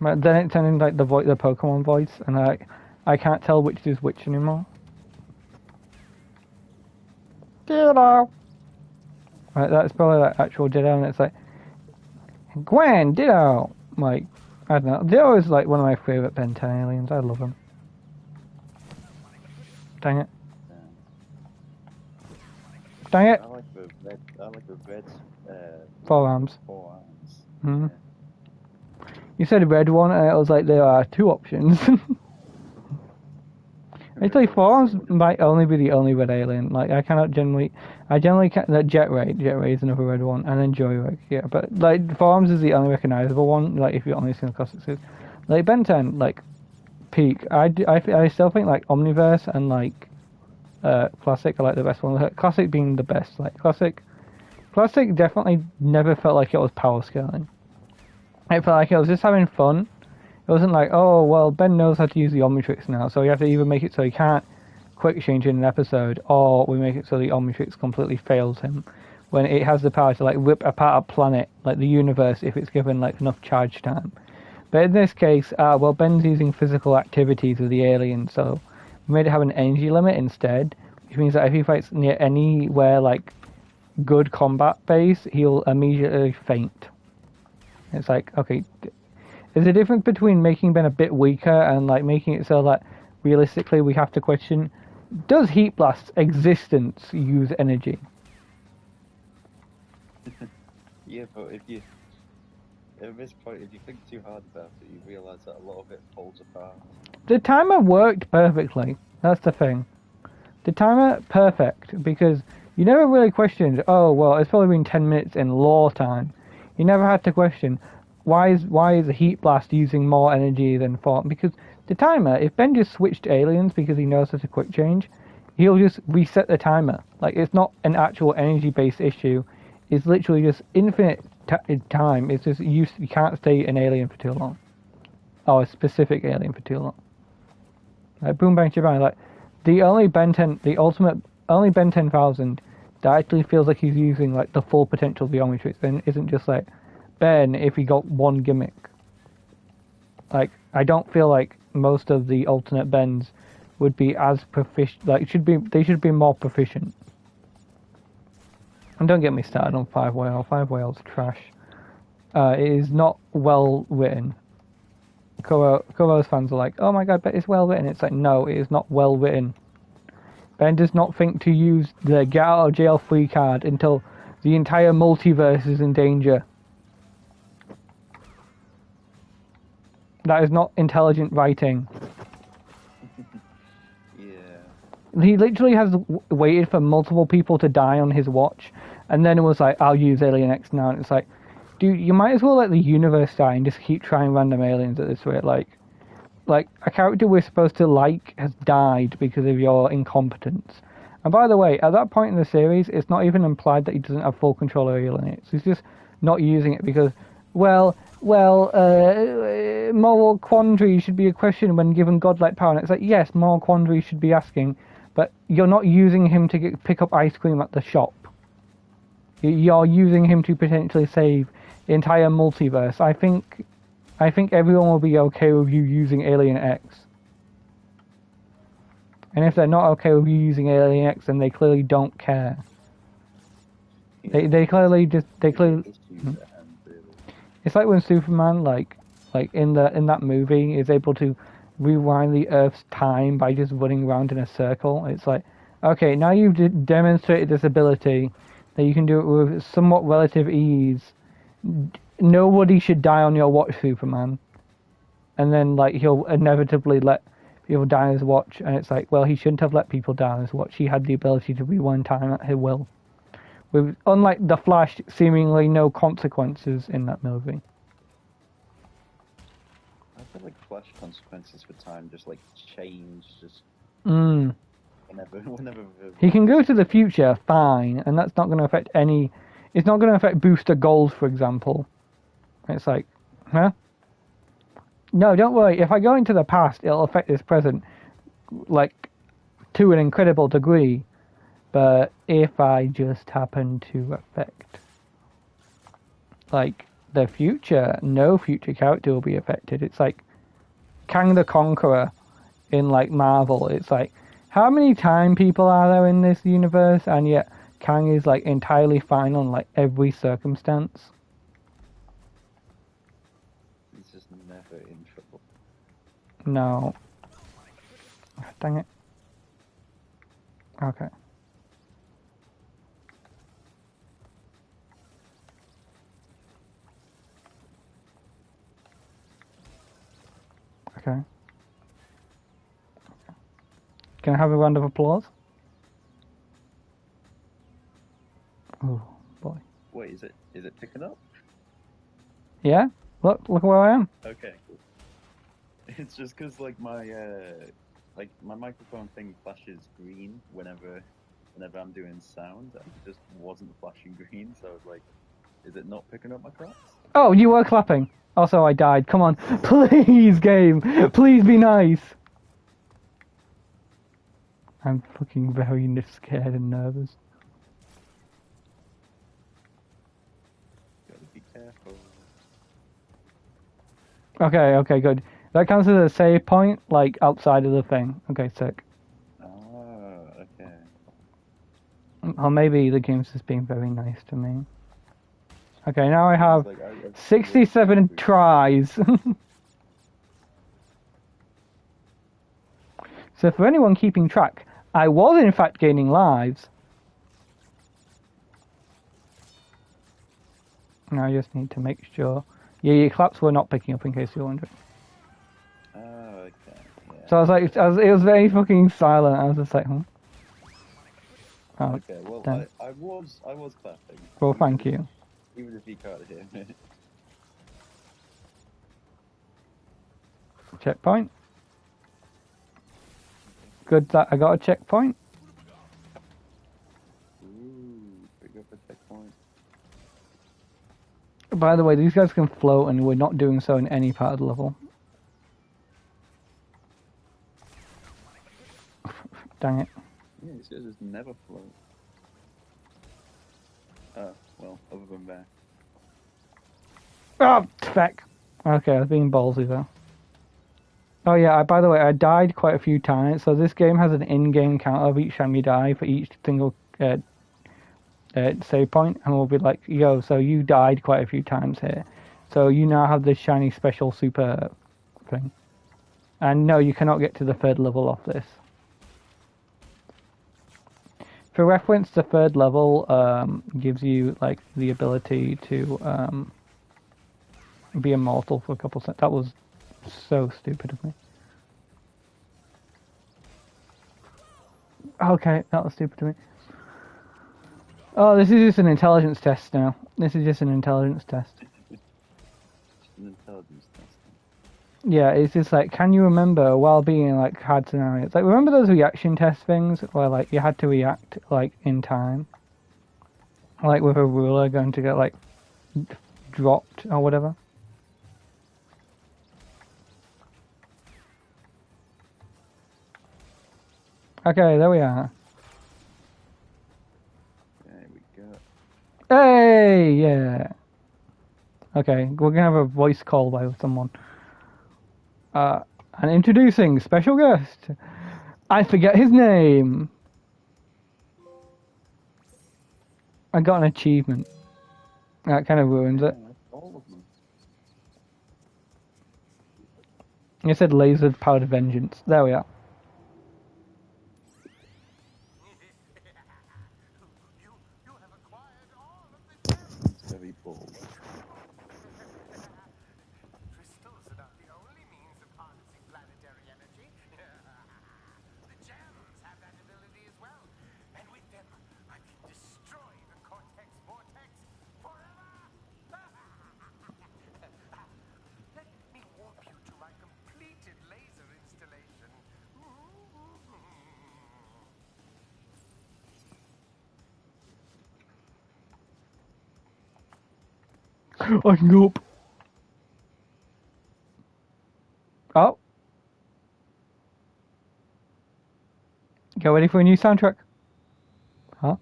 [SPEAKER 1] But then it turns into, like, the Pokemon voice, and I can't tell which is which anymore. Ditto! Right, that's probably, like, actual Ditto, and it's like, Gwen, Ditto! Like, I don't know. Ditto is, like, one of my favourite Ben 10 aliens. I love him. Dang it. Dang it!
[SPEAKER 3] I like the red.
[SPEAKER 1] Forearms.
[SPEAKER 3] Forearms.
[SPEAKER 1] Hmm. You said red one, and it was like, there are two options. Actually, forearms might only be the only red alien. Like, I generally can't, that Jet Ray is another red one, and then Joyride, yeah, but, like, forearms is the only recognizable one, like, if you're only seeing the classic series. Like, Ben 10, like, peak, I still think, like, Omniverse and, like, Classic are, like, the best one. Classic being the best, like, Classic definitely never felt like it was power scaling. It felt like it was just having fun. It wasn't like, oh, well, Ben knows how to use the Omnitrix now, so we have to either make it so he can't quick change in an episode, or we make it so the Omnitrix completely fails him, when it has the power to, like, rip apart a planet, like the universe, if it's given, like, enough charge time. But in this case, well, Ben's using physical activities with the alien, so we made it have an energy limit instead, which means that if he fights near anywhere, like, good combat base, he'll immediately faint. It's like, okay, there's a difference between making Ben a bit weaker and, like, making it so that realistically we have to question, does Heat Blast's existence use energy?
[SPEAKER 3] Yeah, but at this point, if you think too hard about it, you realise that a lot of it falls apart.
[SPEAKER 1] The timer worked perfectly. That's the thing. The timer, perfect, because you never really questioned, oh, well, it's probably been 10 minutes in lore time. You never had to question, why is the Heat Blast using more energy than Form? Because the timer, if Ben just switched aliens because he knows how to quick change, he'll just reset the timer. Like, it's not an actual energy-based issue. It's literally just infinite time. It's just you can't stay an alien for too long. Or a specific alien for too long. Like, Boom Bang Shebang, like, the only Ben 10, the ultimate, only Ben 10,000 that actually feels like he's using, like, the full potential of the Omnitrix, then isn't just like Ben if he got one gimmick. Like, I don't feel like most of the alternate Bens would be as proficient, like, they should be more proficient. And don't get me started on Five Whale. Five Whale's trash. It is not well written. Kuro's fans are like, oh my god, but it's well written. It's like, no, it is not well written. Ben does not think to use the get out of jail free card until the entire multiverse is in danger. That is not intelligent writing.
[SPEAKER 3] Yeah.
[SPEAKER 1] He literally has waited for multiple people to die on his watch, and then it was like, I'll use Alien X now, and it's like, dude, you might as well let the universe die and just keep trying random aliens at this rate. Like, a character we're supposed to like has died because of your incompetence. And by the way, at that point in the series, it's not even implied that he doesn't have full control of aliens. He's just not using it because, moral quandary should be a question when given godlike power. And it's like, yes, moral quandary should be asking, but you're not using him to pick up ice cream at the shop. You're using him to potentially save the entire multiverse. I think everyone will be okay with you using Alien X. And if they're not okay with you using Alien X, then they clearly don't care. They clearly
[SPEAKER 3] issues at hand, really.
[SPEAKER 1] It's like when Superman, like in that movie, is able to rewind the Earth's time by just running around in a circle. It's like, okay, now you've demonstrated this ability that you can do it with somewhat relative ease. Nobody should die on your watch, Superman. And then like he'll inevitably let people die on his watch, and it's like, well, he shouldn't have let people die on his watch. He had the ability to rewind time at his will. With unlike the Flash, seemingly no consequences in that movie.
[SPEAKER 3] I feel like Flash consequences for time just like change, just whenever.
[SPEAKER 1] He can go to the future, fine, and that's not going to affect any. It's not going to affect booster goals, for example. It's like, huh? No, don't worry. If I go into the past, it'll affect this present, like, to an incredible degree. But if I just happen to affect, like, the future, no future character will be affected. It's like Kang the Conqueror in, like, Marvel. It's like, how many time people are there in this universe? And yet Kang is, like, entirely fine on, like, every circumstance.
[SPEAKER 3] He's just never in trouble.
[SPEAKER 1] No. Dang it. Okay. Okay. Can I have a round of applause? Oh boy.
[SPEAKER 3] Wait, is it picking up?
[SPEAKER 1] Yeah? Look where I am.
[SPEAKER 3] Okay. It's just because like my microphone thing flashes green whenever I'm doing sound, and it just wasn't flashing green, so I was like, is it not picking up my claps?
[SPEAKER 1] Oh, you were clapping. Also, I died. Come on. Please, game. Please be nice. I'm fucking very scared and nervous.
[SPEAKER 3] Gotta be careful.
[SPEAKER 1] Okay, good. That counts as a save point, like, outside of the thing. Okay, sick.
[SPEAKER 3] Oh, okay.
[SPEAKER 1] Or maybe the game's just being very nice to me. Okay, now I have 67 tries. So for anyone keeping track, I was in fact gaining lives. Now I just need to make sure. Yeah, your claps were not picking up, in case you're wondering.
[SPEAKER 3] Oh, okay. Yeah.
[SPEAKER 1] So I was like, it was very fucking silent. I was just like, Oh,
[SPEAKER 3] okay, well, I was clapping.
[SPEAKER 1] Well, thank you.
[SPEAKER 3] Even if you can't hear me.
[SPEAKER 1] Checkpoint. Good that I got a checkpoint.
[SPEAKER 3] Ooh, pick up a checkpoint.
[SPEAKER 1] By the way, these guys can float, and we're not doing so in any part of the level. Dang it.
[SPEAKER 3] Yeah, these guys just never float. Oh, well, other than that.
[SPEAKER 1] Oh, feck. Okay, I was being ballsy though. Oh yeah, by the way, I died quite a few times, so this game has an in-game counter of each time you die for each single save point, and we'll be like, yo, so you died quite a few times here. So you now have this shiny special super thing. And no, you cannot get to the third level off this. For reference, the third level gives you like the ability to be immortal for a couple seconds. That was so stupid of me. Okay, that was stupid of me. Oh, this is just an intelligence test now. This is just an intelligence test.
[SPEAKER 3] An intelligence test.
[SPEAKER 1] Yeah, it's just like, can you remember while being in like hard scenarios? Like, remember those reaction test things where like you had to react like in time, like with a ruler going to get like dropped or whatever. Okay, there we are.
[SPEAKER 3] There we go.
[SPEAKER 1] Hey, yeah. Okay, we're gonna have a voice call by someone. And introducing special guest. I forget his name. I got an achievement. That kind of ruins it.
[SPEAKER 3] Yeah, all of them.
[SPEAKER 1] It said laser powered vengeance. There we are.
[SPEAKER 4] You have acquired all of the gems.
[SPEAKER 3] It's very bold.
[SPEAKER 4] Crystals are not the only means of harnessing planetary energy. The gems have that ability as well. And with them, I can destroy the Cortex Vortex forever. Let me warp you to my completed laser installation.
[SPEAKER 1] Oh, nope. Oh. Get ready for a new soundtrack. Huh?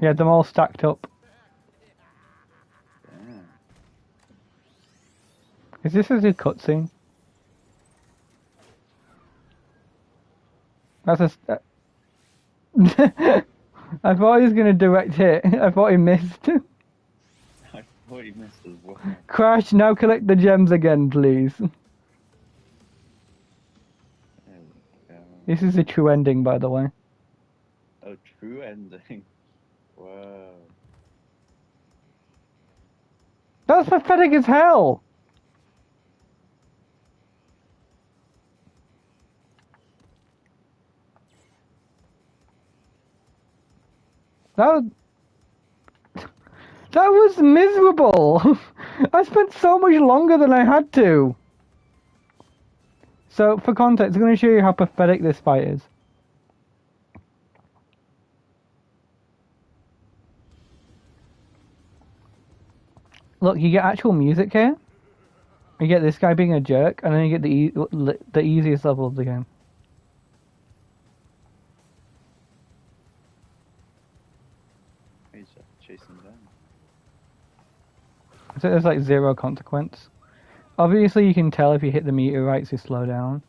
[SPEAKER 1] Yeah, them all stacked up.
[SPEAKER 3] Damn.
[SPEAKER 1] Is this a cutscene? That's a. I thought he was gonna direct hit. I thought he missed.
[SPEAKER 3] I thought you missed as well.
[SPEAKER 1] Crash, now collect the gems again, please.
[SPEAKER 3] There we go.
[SPEAKER 1] This is a true ending, by the way.
[SPEAKER 3] Oh, true ending. Wow.
[SPEAKER 1] That's pathetic as hell! That was miserable! I spent so much longer than I had to! So, for context, I'm going to show you how pathetic this fight is. Look, you get actual music here. You get this guy being a jerk, and then you get the easiest level of the game.
[SPEAKER 3] He's chasing down.
[SPEAKER 1] So there's like zero consequence. Obviously, you can tell if you hit the meteorites, you slow down.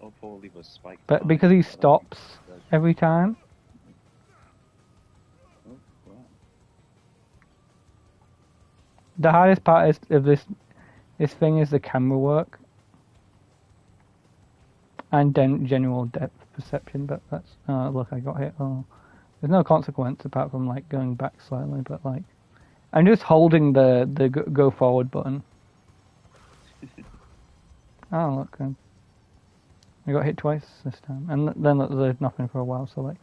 [SPEAKER 3] Or probably was spiked.
[SPEAKER 1] But because he stops every time,
[SPEAKER 3] Oh, wow.
[SPEAKER 1] the hardest part is of this thing is the camera work and then general depth perception. But that's look, I got hit. Oh, there's no consequence apart from like going back slightly. But like, I'm just holding the go forward button. Oh look, I got hit twice this time, and then there's nothing for a while. So like,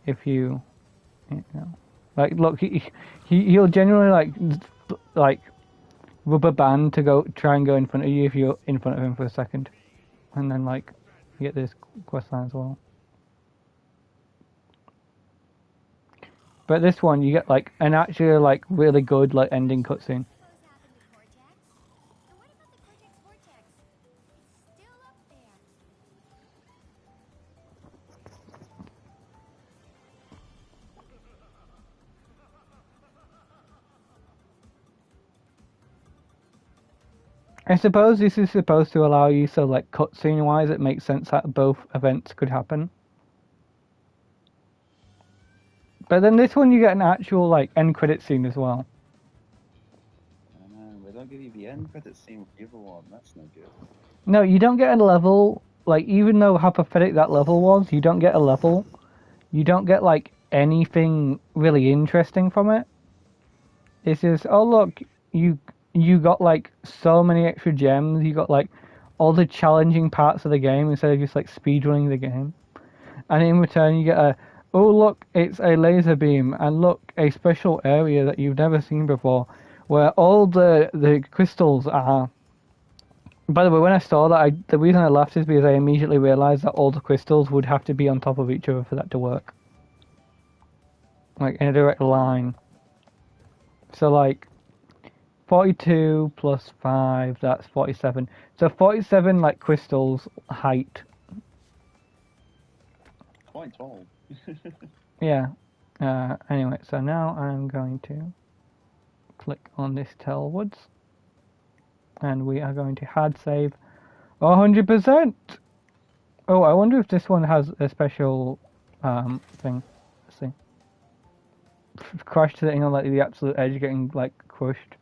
[SPEAKER 1] if you know, like look, he'll generally like rubber band to try and go in front of you if you're in front of him for a second, and then like you get this quest line as well. But this one you get like an actually like really good like ending cutscene. I suppose this is supposed to allow you so like cutscene wise it makes sense that both events could happen. But then this one you get an actual like end credit scene as well.
[SPEAKER 3] I know, they don't give you the end credit scene for the other one, that's no good.
[SPEAKER 1] No, you don't get a level, like even though how pathetic that level was, you don't get a level. You don't get like anything really interesting from it. It's just, oh look, you got like so many extra gems, you got like all the challenging parts of the game instead of just like speedrunning the game. And in return you get a, oh look, it's a laser beam, and look, a special area that you've never seen before, where all the crystals are. By the way, when I saw that, the reason I laughed is because I immediately realised that all the crystals would have to be on top of each other for that to work. Like, in a direct line. So like, 42 plus 5, that's 47. So 47 like crystals height.
[SPEAKER 3] Quite tall.
[SPEAKER 1] Yeah. Anyway, so now I'm going to click on this Tellwoods. And we are going to hard save 100%! Oh, I wonder if this one has a special thing. Let's see. Crash sitting on like the absolute edge, getting like crushed.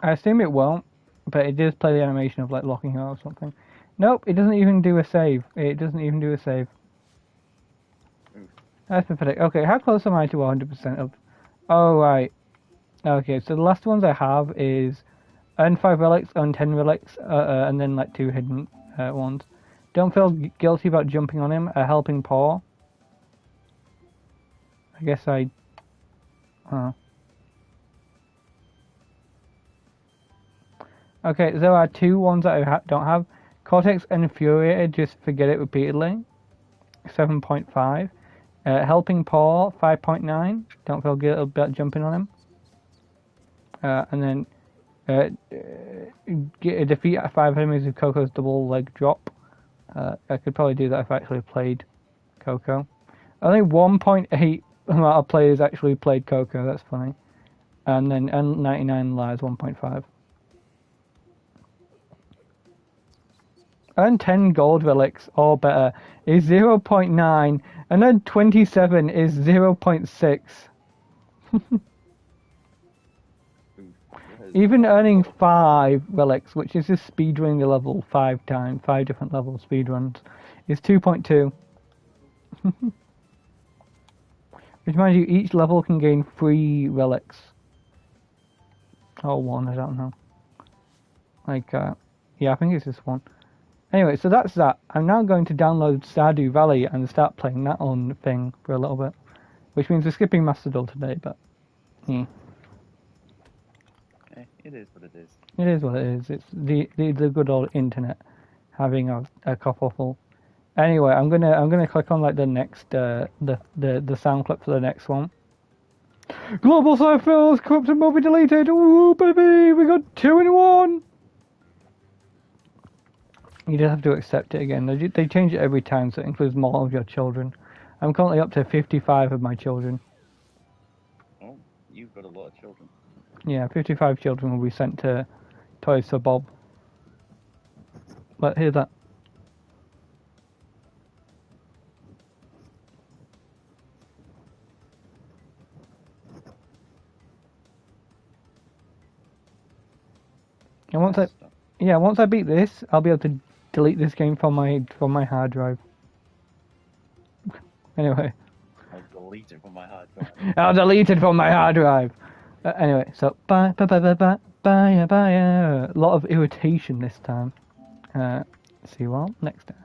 [SPEAKER 1] I assume it won't, but it does play the animation of like locking out or something. Nope, it doesn't even do a save. It doesn't even do a save. That's pathetic. Okay, how close am I to 100% of... Oh, right. Okay, so the last ones I have is earn 5 relics, earn 10 relics, and then like 2 hidden ones. Don't feel guilty about jumping on him, a helping paw. I guess I... Okay, there are 2 ones that I don't have. Cortex Infuriated, just forget it repeatedly. 7.5. Helping Paw, 5.9. Don't feel guilty about jumping on him. And then defeat 5 enemies with Coco's double leg drop. I could probably do that if I actually played Coco. Only 1.8 amount of players actually played Coco, that's funny. And then 99 Lives, 1.5. Earn 10 gold relics or better is 0.9, and then 27 is 0.6. Even earning 5 relics, which is just speedrunning the level 5 times, 5 different level speedruns, is 2.2. Which reminds you, each level can gain 3 relics. Or 1, I don't know. Like, yeah, I think it's just 1. Anyway, so that's that. I'm now going to download Stardew Valley and start playing that on thing for a little bit. Which means we're skipping Mastodon today, but... Yeah.
[SPEAKER 3] It is what it is.
[SPEAKER 1] It is what it is. It's the good old internet having a kerfuffle. Anyway, I'm gonna click on like the next the sound clip for the next one. Global Side fails, corrupted will be deleted. Ooh baby, we got 2 in 1. You just have to accept it again. They change it every time, so it includes more of your children. I'm currently up to 55 of my children.
[SPEAKER 3] Oh, you've got a lot of children.
[SPEAKER 1] Yeah, 55 children will be sent to Toys for Bob. But hear that. And once I beat this, I'll be able to delete this game from my hard drive. Anyway.
[SPEAKER 3] I'll delete it from my hard drive.
[SPEAKER 1] I'll delete it from my hard drive. Anyway, so bye. A lot of irritation this time. See you all next time.